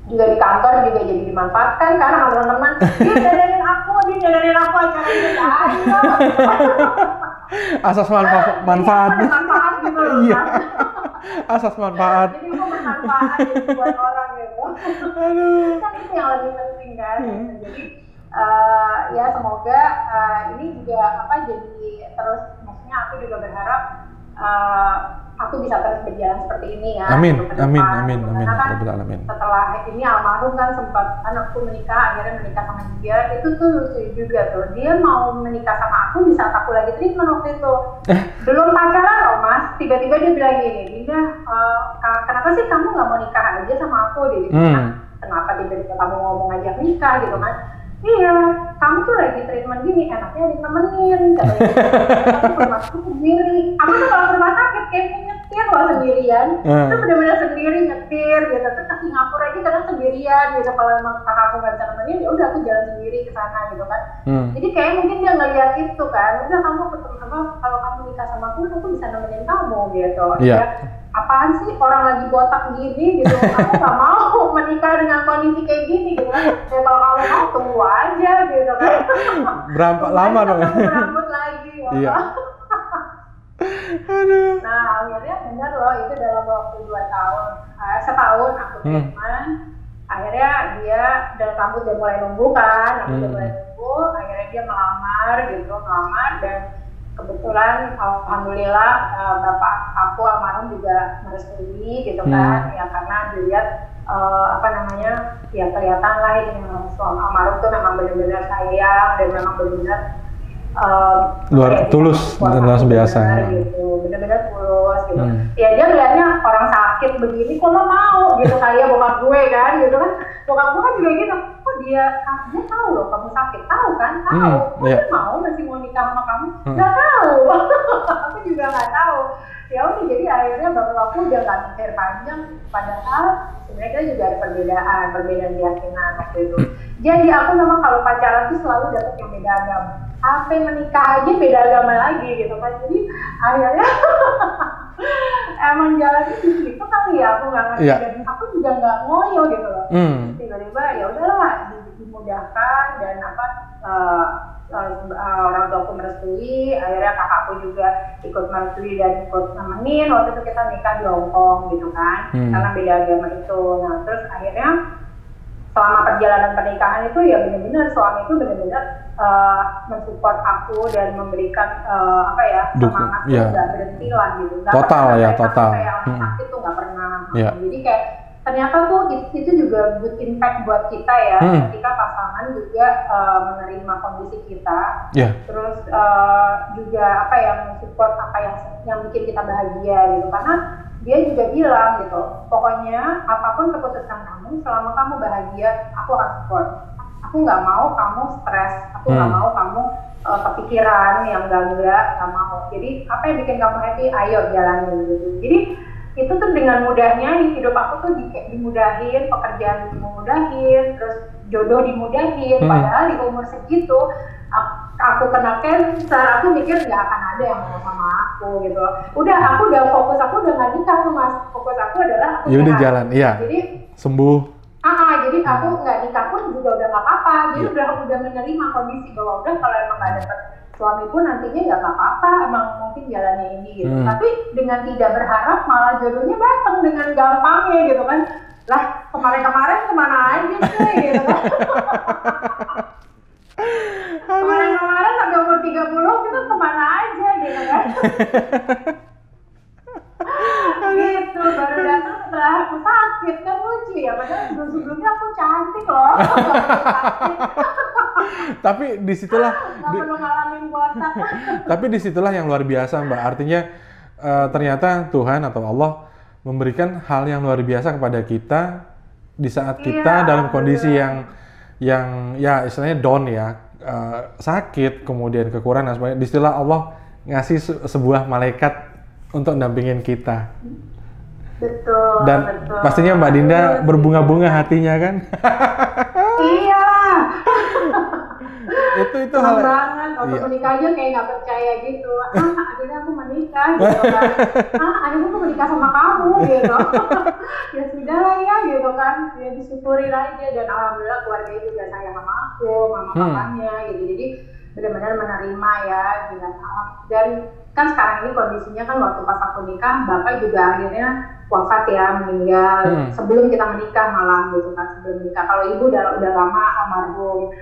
Speaker 3: Juga di kantor juga jadi dimanfaatkan karena teman-teman dia dadarin aku acara ini aja.
Speaker 2: Asas manfaat
Speaker 3: gitu loh.
Speaker 2: Iya. Asas manfaat.
Speaker 3: Jadi mau bermanfaat gitu buat orang gitu.
Speaker 2: Aduh.
Speaker 3: Kan itu yang lebih penting kan. Jadi ya semoga ini juga jadi terus, maksudnya aku juga berharap aku bisa terus berjalan seperti ini ya.
Speaker 2: Amin,
Speaker 3: gitu,
Speaker 2: amin,
Speaker 3: depan.
Speaker 2: amin,
Speaker 3: Karena
Speaker 2: amin,
Speaker 3: kan
Speaker 2: Rabbil alamin.
Speaker 3: setelah ini almarhum kan sempat kan aku akhirnya menikah sama dia, itu tuh lucu juga tuh, dia mau menikah sama aku di saat aku lagi treatment waktu itu. Belum pacaran loh Mas, tiba-tiba dia bilang gini, Dinda, kenapa sih kamu nggak mau nikah aja sama aku? Dia bilang, kenapa tiba-tiba kamu ngomong aja nikah gitu kan? Iya, kamu tuh lagi treatment gini, enaknya ditemenin, katanya. Aku masuk sendiri. Aku tuh kalau ke rumah sakit kayak nyetir loh sendirian. Itu benar-benar sendiri nyetir gitu. Terus ke Singapura aja kadang sendirian gitu. Kalau emang kakak aku nggak bisa nemenin, ya udah aku jalan sendiri ke sana gitu kan. Jadi kayak mungkin dia ngeliat itu kan. Udah kamu ketemu sama, kalau kamu nikah sama aku bisa nemenin kamu gitu.
Speaker 2: Iya.
Speaker 3: Apaan sih orang lagi botak gini gitu, aku nggak mau menikah dengan kondisi kayak gini gitu kan. Ya kalau kamu mau tunggu aja gitu kan.
Speaker 2: Berapa lama dong?
Speaker 3: Berambut lagi ya.
Speaker 2: Iya. Aduh.
Speaker 3: Nah akhirnya benar loh, itu dalam waktu 2 tahun, setahun aku treatment. Akhirnya dia dan rambut udah mulai numbuh kan, akhirnya dia melamar dan kebetulan alhamdulillah bapak aku almarhum juga merestui gitu kan, ya karena dilihat ya kelihatan lah ini suami almarhum tuh memang benar-benar sayang dan memang benar-benar
Speaker 2: tulus dan luar biasa
Speaker 3: gitu, benar-benar tulus gitu. Ya dia melihatnya orang sakit begini kok lo mau gitu kali ya, bokap gue kan gitu kan, bokap gue kan juga gitu, kok dia tahu loh kamu sakit, tahu kan, tahu, dia mau masih mau nikah sama kamu, nggak tahu. Aku juga nggak tahu. Ya udah, jadi akhirnya bapak aku udah nggak mikir panjang, padahal sebenarnya kita juga ada perbedaan keyakinan waktu itu. Jadi aku memang kalau pacaran tuh selalu dapet yang beda agama. Sampai menikah aja beda agama lagi gitu kan. Jadi akhirnya emang jalannya di situ kali ya, aku nggak ngerti dan aku juga nggak ngoyo gitu loh. Tiba-tiba ya udahlah dimudahkan dan orang tua aku merestui, akhirnya kakakku juga ikut merestui dan ikut nemenin. Waktu itu kita nikah di Hong Kong gitu kan, karena beda agama itu. Nah terus akhirnya selama perjalanan pernikahan itu ya benar-benar suami itu benar-benar mensupport aku dan memberikan semangat tuh nggak berhenti lah gitu.
Speaker 2: Total ya, total.
Speaker 3: Kayak orang sakit tuh nggak pernah. Jadi kayak ternyata tuh itu juga good impact buat kita ya, ketika pasangan juga menerima kondisi kita, terus juga mensupport yang bikin kita bahagia gitu, karena dia juga bilang gitu, pokoknya apapun keputusan kamu, selama kamu bahagia, aku akan support. Aku nggak mau kamu stres, aku nggak mau kamu kepikiran yang enggak mau. Jadi apa yang bikin kamu happy, ayo jalanin gitu. Jadi itu tuh dengan mudahnya hidup aku tuh dimudahin, pekerjaan dimudahin, terus jodoh dimudahin. Padahal di umur segitu aku kena cancer, aku mikir nggak akan ada yang mau sama aku gitu. Aku udah fokus, aku udah nggak nikah tuh Mas. Fokus aku adalah aku
Speaker 2: udah jalan, iya.
Speaker 3: Jadi
Speaker 2: sembuh.
Speaker 3: Jadi aku nggak nikah pun juga udah nggak apa-apa. Jadi udah menerima kondisi bahwa udah kalau emang nggak dapet suami pun nantinya nggak apa-apa, emang mungkin jalannya ini gitu. Tapi dengan tidak berharap malah jodohnya datang dengan gampangnya gitu kan. Lah kemarin kemana aja sih gitu kan. Kemarin sampai umur 30 kita kemana aja gitu kan. Gitu, baru datang setelah aku sakit, kan lucu ya, padahal sebelumnya aku cantik loh.
Speaker 2: Tapi disitulah
Speaker 3: nggak perlu ngalamin botak.
Speaker 2: Tapi disitulah yang luar biasa Mbak, artinya ternyata Tuhan atau Allah memberikan hal yang luar biasa kepada kita di saat kita dalam kondisi yang ya istilahnya down ya, sakit, kemudian kekurangan dan sebagainya. Disitulah Allah ngasih sebuah malaikat untuk dampingin kita.
Speaker 3: Betul.
Speaker 2: Dan pastinya Mbak Dinda berbunga-bunga hatinya kan?
Speaker 3: Iya.
Speaker 2: itu hal
Speaker 3: banget. Waktu menikah aja kayak nggak percaya gitu. Akhirnya aku menikah gitu kan. Akhirnya aku menikah sama kamu gitu. Ya sudah lah ya gitu kan. Ya disyukurin aja, dan alhamdulillah keluarganya juga sayang sama aku, mama papanya gitu. Jadi benar-benar menerima ya dengan dan kan sekarang ini kondisinya kan waktu pas aku nikah bapak juga akhirnya wafat ya, meninggal sebelum kita menikah malah gitu kan, sebelum menikah. Kalau ibu udah lama almarhum.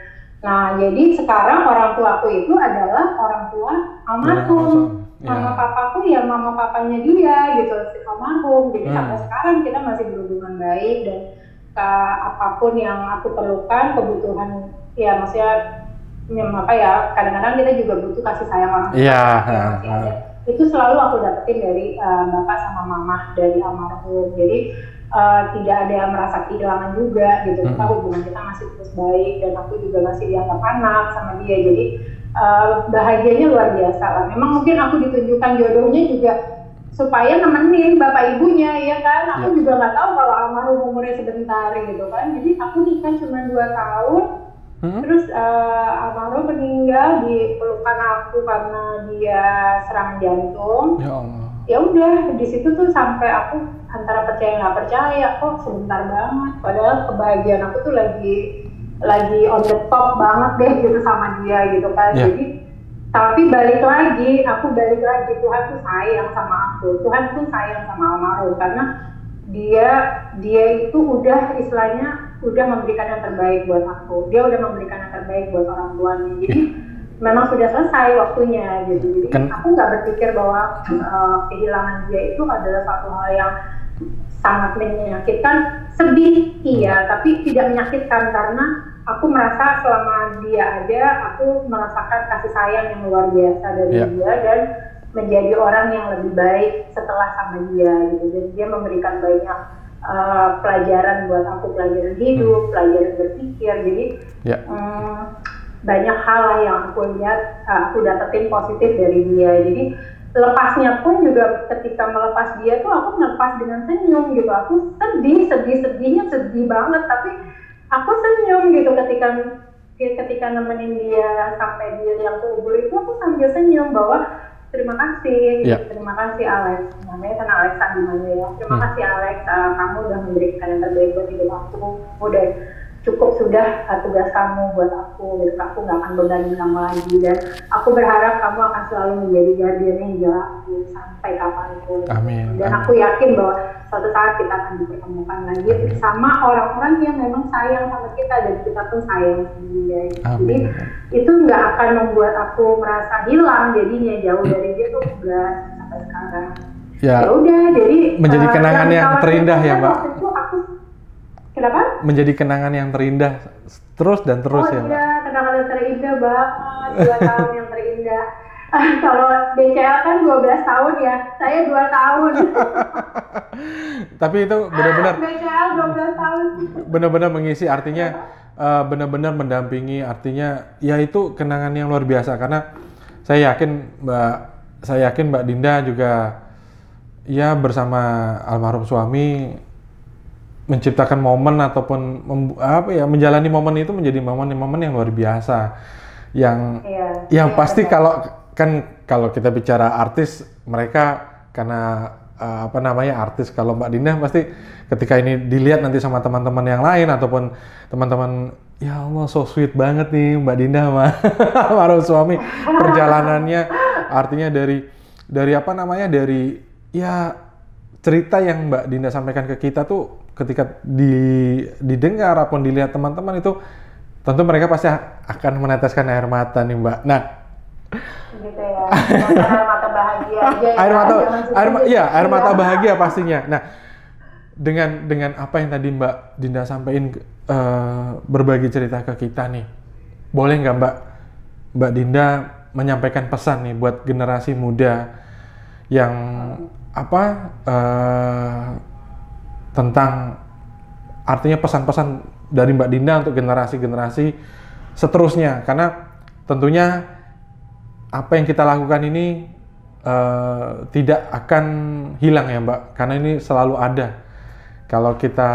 Speaker 3: Nah, jadi sekarang orang tuaku itu adalah orang tua almarhum. Mama papaku ya mama papanya dia gitu, almarhum. Jadi sampai sekarang kita masih berhubungan baik dan apapun yang aku perlukan, kebutuhan ya maksudnya apa ya, kadang-kadang kita juga butuh kasih sayang orang tua. Itu selalu aku dapetin dari bapak sama mama dari almarhum. Jadi tidak ada yang merasa kehilangan juga gitu. Kita hubungan kita masih terus baik dan aku juga masih dianggap anak sama dia. Jadi bahagianya luar biasa lah. Memang mungkin aku ditunjukkan jodohnya juga supaya nemenin bapak ibunya, ya kan. Aku juga nggak tahu kalau almarhum umurnya sebentar gitu kan. Jadi aku nikah cuma 2 tahun. Terus almarhum meninggal di pelukan aku karena dia serangan jantung.
Speaker 2: Ya Allah.
Speaker 3: Ya udah di situ tuh sampai aku antara percaya nggak percaya, kok sebentar banget. Padahal kebahagiaan aku tuh lagi on the top banget deh gitu sama dia gitu kan. Jadi tapi balik lagi Tuhan tuh sayang sama aku. Tuhan tuh sayang sama almarhum karena dia itu udah istilahnya udah memberikan yang terbaik buat aku. Dia udah memberikan yang terbaik buat orang tuanya. Jadi memang sudah selesai waktunya gitu. Jadi aku nggak berpikir bahwa kehilangan dia itu adalah satu hal yang sangat menyakitkan. Sedih iya, tapi tidak menyakitkan karena aku merasa selama dia ada, aku merasakan kasih sayang yang luar biasa dari dia dan menjadi orang yang lebih baik setelah sama dia gitu. Jadi dia memberikan banyak pelajaran buat aku, pelajaran hidup, pelajaran berpikir. Jadi banyak hal lah yang aku lihat, aku dapetin positif dari dia. Jadi lepasnya pun juga ketika melepas dia tuh aku melepas dengan senyum gitu. Aku sedihnya sedih banget, tapi aku senyum gitu ketika nemenin dia sampai dia yang kubur itu, aku sambil senyum bahwa terima kasih, terima kasih Alex, namanya kan Alex Andimanya ya. Terima kasih Alex, kamu udah memberikan yang terbaik buat hidup aku, udah cukup sudah tugas kamu buat aku, gitu. Aku nggak akan bebanin kamu lagi dan aku berharap kamu akan selalu menjadi guardian angel aku sampai kapanpun.
Speaker 2: Amin.
Speaker 3: Dan aku yakin bahwa suatu saat kita akan dipertemukan lagi bersama orang-orang yang memang sayang sama kita dan kita pun sayang sama dia. Jadi itu nggak akan membuat aku merasa hilang, jadinya jauh dari dia tuh enggak sampai sekarang. Ya udah, jadi
Speaker 2: menjadi kenangan yang terindah ya Mbak.
Speaker 3: Kenapa?
Speaker 2: Menjadi kenangan yang terindah terus ya Mbak.
Speaker 3: Iya, kenangan yang terindah banget, 2 tahun yang terindah. Kalau BCL kan 12 tahun ya, saya 2 tahun.
Speaker 2: Tapi itu benar-benar
Speaker 3: BCL 12 tahun.
Speaker 2: Benar-benar mengisi, artinya benar-benar mendampingi, artinya ya itu kenangan yang luar biasa karena saya yakin Mbak Dinda juga ya bersama almarhum suami menciptakan momen ataupun menjalani momen itu menjadi momen-momen yang luar biasa yang pasti kalau kita bicara artis, mereka karena artis, kalau Mbak Dinda pasti ketika ini dilihat nanti sama teman-teman yang lain ataupun teman-teman, ya Allah so sweet banget nih Mbak Dinda sama almarhum suami, perjalanannya artinya dari cerita yang Mbak Dinda sampaikan ke kita tuh ketika didengar ataupun dilihat teman-teman itu tentu mereka pasti akan meneteskan air mata nih Mbak. Nah,
Speaker 3: gitu ya. Air mata bahagia aja.
Speaker 2: Air mata bahagia pastinya. Nah, dengan apa yang tadi Mbak Dinda sampaikan berbagi cerita ke kita nih. Boleh nggak Mbak Dinda menyampaikan pesan nih buat generasi muda yang tentang artinya pesan-pesan dari Mbak Dinda untuk generasi-generasi seterusnya, karena tentunya apa yang kita lakukan ini tidak akan hilang ya Mbak, karena ini selalu ada. Kalau kita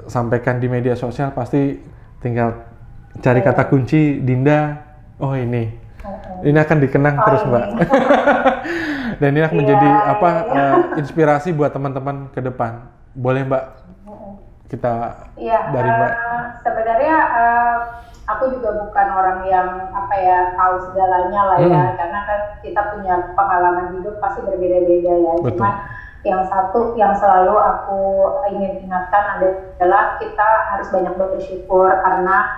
Speaker 2: sampaikan di media sosial pasti tinggal cari kata kunci Dinda, ini akan dikenang terus Mbak. Dan ini akan menjadi inspirasi buat teman-teman ke depan. Boleh Mbak kita dari Mbak?
Speaker 3: Sebenarnya aku juga bukan orang yang tahu segalanya lah ya, karena kan kita punya pengalaman hidup pasti berbeda-beda ya.
Speaker 2: Betul.
Speaker 3: Cuma yang satu yang selalu aku ingin ingatkan adalah kita harus banyak bersyukur karena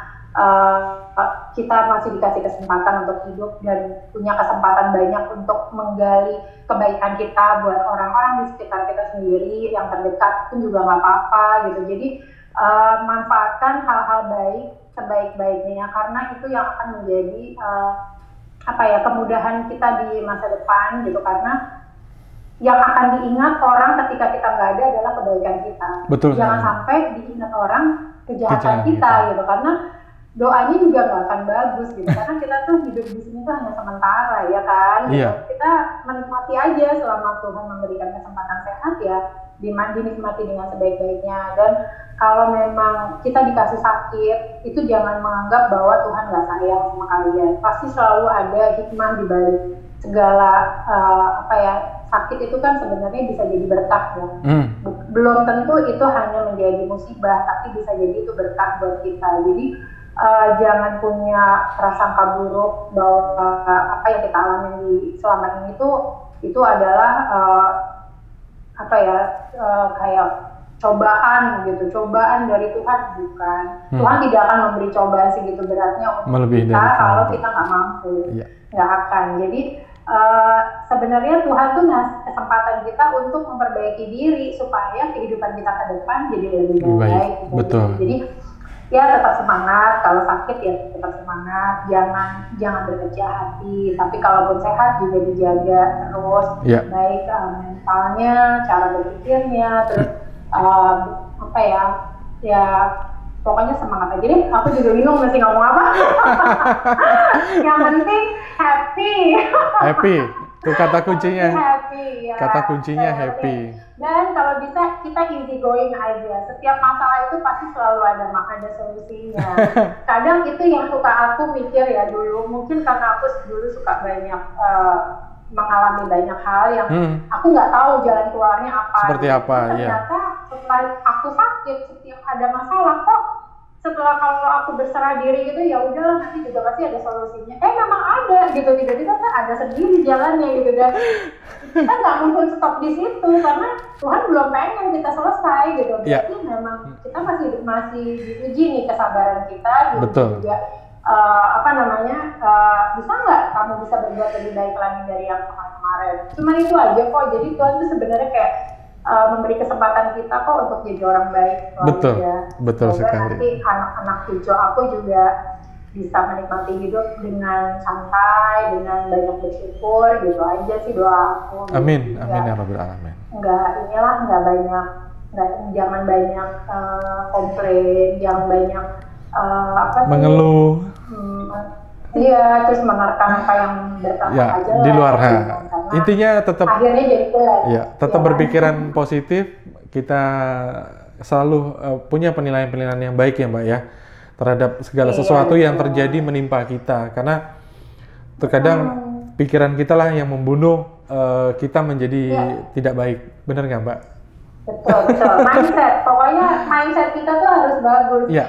Speaker 3: kita masih dikasih kesempatan untuk hidup dan punya kesempatan banyak untuk menggali kebaikan kita buat orang-orang di sekitar kita sendiri, yang terdekat pun juga nggak apa-apa gitu. Jadi manfaatkan hal-hal baik sebaik-baiknya, karena itu yang akan menjadi kemudahan kita di masa depan gitu, karena yang akan diingat orang ketika kita nggak ada adalah kebaikan kita.
Speaker 2: Betul.
Speaker 3: Jangan sampai diingat orang kejahatan kita gitu, karena doanya juga nggak akan bagus gitu, karena kita tuh hidup di sini tuh hanya sementara ya kan.
Speaker 2: Iya.
Speaker 3: Kita menikmati aja selama Tuhan memberikan kesempatan sehat ya, dinikmati dengan sebaik-baiknya. Dan kalau memang kita dikasih sakit, itu jangan menganggap bahwa Tuhan nggak sayang sama kalian. Pasti selalu ada hikmah di balik segala sakit itu kan sebenarnya bisa jadi berkah ya. Belum tentu itu hanya menjadi musibah, tapi bisa jadi itu berkah buat kita. Jadi jangan punya prasangka buruk bahwa apa yang kita alami di selama ini itu adalah kayak cobaan gitu, cobaan dari Tuhan, bukan. Tuhan tidak akan memberi cobaan segitu beratnya untuk kita kalau kita nggak mampu, nggak akan. Jadi sebenarnya Tuhan tuh ngasih kesempatan kita untuk memperbaiki diri supaya kehidupan kita ke depan jadi lebih baik.
Speaker 2: Betul.
Speaker 3: Jadi ya tetap semangat, kalau sakit ya tetap semangat, jangan berkecil hati, tapi kalaupun sehat juga dijaga terus, baik mentalnya, cara berpikirnya, terus pokoknya semangat aja deh. Aku juga bingung mesti ngomong apa. Yang penting happy.
Speaker 2: Happy, itu kata kuncinya.
Speaker 3: Happy, ya.
Speaker 2: Kata kuncinya happy.
Speaker 3: Dan kalau bisa kita easy going aja. Setiap masalah itu pasti selalu ada solusinya. Kadang itu yang suka aku mikir ya dulu. Mungkin karena aku dulu suka banyak mengalami banyak hal yang aku nggak tahu jalan keluarnya apa.
Speaker 2: Seperti apa?
Speaker 3: Ternyata setelah aku sakit, setiap ada masalah kok. Setelah kalau aku berserah diri gitu, ya udah nanti juga pasti ada solusinya. Memang ada gitu, tiba-tiba kan ada sendiri jalannya gitu, dan kita nggak mungkin stop di situ karena Tuhan belum pengen kita selesai gitu. Jadi memang kita masih diuji nih kesabaran kita.
Speaker 2: Betul.
Speaker 3: Juga bisa nggak kamu bisa berbuat lebih baik lagi dari yang kemarin? Cuman itu aja kok. Jadi Tuhan tuh sebenarnya kayak memberi kesempatan kita kok untuk jadi orang baik.
Speaker 2: Betul sekali.
Speaker 3: Nanti anak-anak cucu aku juga bisa menikmati hidup dengan santai, dengan banyak bersyukur, gitu aja sih doa aku.
Speaker 2: Amin, amin ya Rabbal Alamin.
Speaker 3: Jangan banyak komplain, jangan banyak
Speaker 2: mengeluh.
Speaker 3: Iya, terus menerka apa yang bertambah aja
Speaker 2: di luar intinya tetap
Speaker 3: akhirnya jadi pelan.
Speaker 2: Tetap berpikiran positif. Kita selalu punya penilaian-penilaian yang baik ya Mbak ya terhadap segala sesuatu yang terjadi menimpa kita, karena terkadang pikiran kita lah yang membunuh kita menjadi tidak baik. Benar nggak Mbak?
Speaker 3: Betul. Mindset, pokoknya mindset kita tuh harus bagus.
Speaker 2: Iya.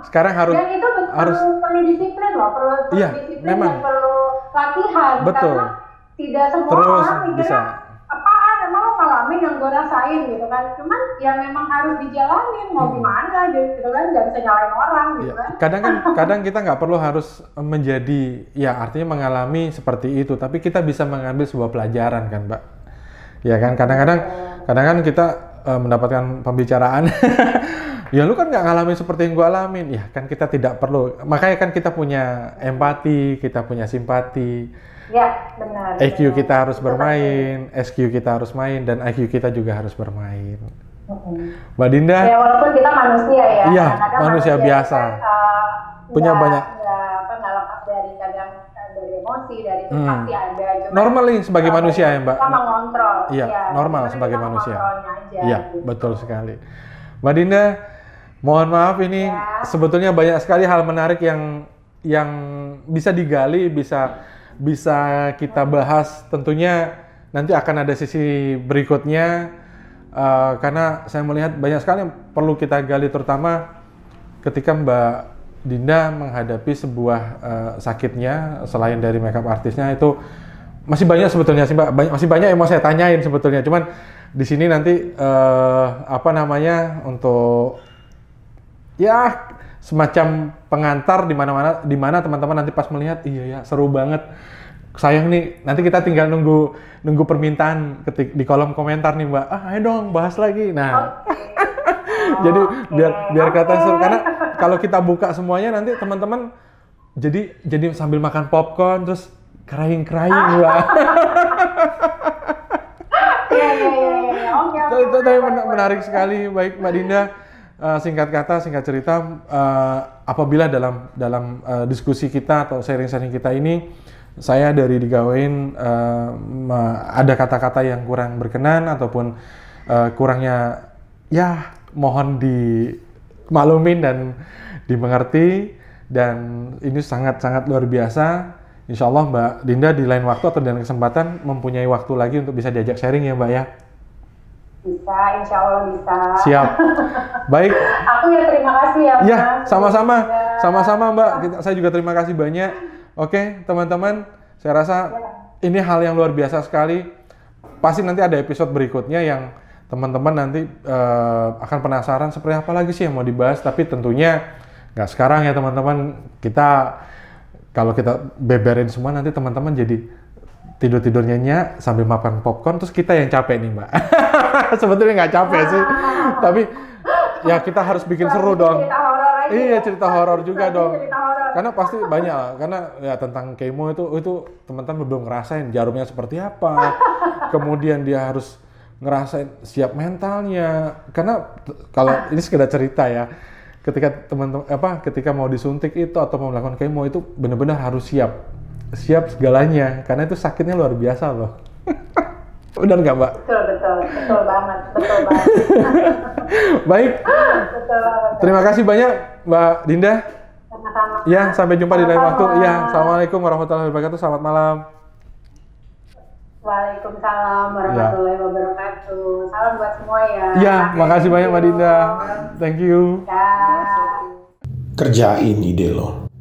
Speaker 2: Sekarang harus. Dan itu
Speaker 3: perlu disiplin loh, perlu disiplin dan perlu latihan.
Speaker 2: Betul.
Speaker 3: Karena tidak semua orang mikirnya apaan emang lo ngalamin yang gue rasain gitu kan. Cuman ya memang harus dijalanin, mau gimana gitu kan, nggak bisa nyalain orang gitu kan.
Speaker 2: Kadang kita nggak perlu harus menjadi, ya artinya mengalami seperti itu, tapi kita bisa mengambil sebuah pelajaran kan Mbak. Ya kan, kadang-kadang kita mendapatkan pembicaraan, ya lu kan nggak ngalamin seperti yang gue alamin, ya kan kita tidak perlu, makanya kan kita punya empati, kita punya simpati,
Speaker 3: ya benar.
Speaker 2: EQ kita harus bermain, SQ kita harus main, dan IQ kita juga harus bermain. Mbak Dinda,
Speaker 3: ya walaupun kita manusia ya,
Speaker 2: iya manusia biasa, punya banyak,
Speaker 3: nggak lepas dari kadang dari emosi, dari itu pasti ada.
Speaker 2: Normal nih sebagai manusia ya Mbak.
Speaker 3: Kita mengontrol.
Speaker 2: Iya, normal sebagai manusia. Iya,
Speaker 3: gitu.
Speaker 2: Betul sekali. Mbak Dinda, mohon maaf ini sebetulnya banyak sekali hal menarik yang bisa digali, bisa kita bahas. Tentunya nanti akan ada sisi berikutnya karena saya melihat banyak sekali yang perlu kita gali, terutama ketika Mbak Dinda menghadapi sebuah sakitnya selain dari makeup artisnya. Itu masih banyak sebetulnya sih Mbak, masih banyak yang mau saya tanyain sebetulnya, cuman di sini nanti untuk ya semacam pengantar di mana teman-teman nanti pas melihat, iya ya seru banget. Sayang nih, nanti kita tinggal nunggu permintaan di kolom komentar nih Mbak. Ayo dong bahas lagi. Nah, jadi biar kelihatan seru, karena kalau kita buka semuanya nanti teman-teman jadi sambil makan popcorn terus crying Mbak. Itu menarik sekali. Baik Mbak Dinda, singkat kata, singkat cerita, apabila dalam diskusi kita atau sharing-sharing kita ini, saya dari digawain ada kata-kata yang kurang berkenan ataupun kurangnya, ya mohon dimaklumin dan dimengerti. Dan ini sangat-sangat luar biasa. Insya Allah Mbak Dinda di lain waktu atau dengan kesempatan mempunyai waktu lagi untuk bisa diajak sharing ya Mbak ya?
Speaker 3: Bisa, insya Allah bisa.
Speaker 2: Siap. Baik.
Speaker 3: Aku ya terima kasih ya Mbak.
Speaker 2: Ya, sama-sama Mbak. Saya juga terima kasih banyak. Oke teman-teman, saya rasa ini hal yang luar biasa sekali. Pasti nanti ada episode berikutnya yang teman-teman nanti akan penasaran seperti apa lagi sih yang mau dibahas. Tapi tentunya nggak sekarang ya teman-teman. Kalau kita beberin semua nanti teman-teman jadi tidur nyenyak sambil makan popcorn, terus kita yang capek nih Mbak. Sebetulnya nggak capek sih, tapi ya kita harus bikin seru dong. Iya, cerita horor juga dong. Karena pasti banyak lah, karena ya tentang kemo itu teman-teman belum ngerasain jarumnya seperti apa. Kemudian dia harus ngerasain siap mentalnya. Karena kalau ini sekedar cerita ya, ketika mau disuntik itu atau mau melakukan kemo itu benar-benar harus siap segalanya, karena itu sakitnya luar biasa loh. Benar nggak Mbak? Betul banget. Baik. Betul. Terima kasih banyak Mbak Dinda.
Speaker 3: Sama-sama.
Speaker 2: Ya, sampai jumpa di lain waktu. Ya, assalamualaikum warahmatullahi wabarakatuh. Selamat malam.
Speaker 3: Waalaikumsalam warahmatullahi wabarakatuh. Salam buat semua ya.
Speaker 2: Ya, makasih banyak Mbak Dinda. Thank you.
Speaker 3: Ya.
Speaker 1: Kerjain ide lo.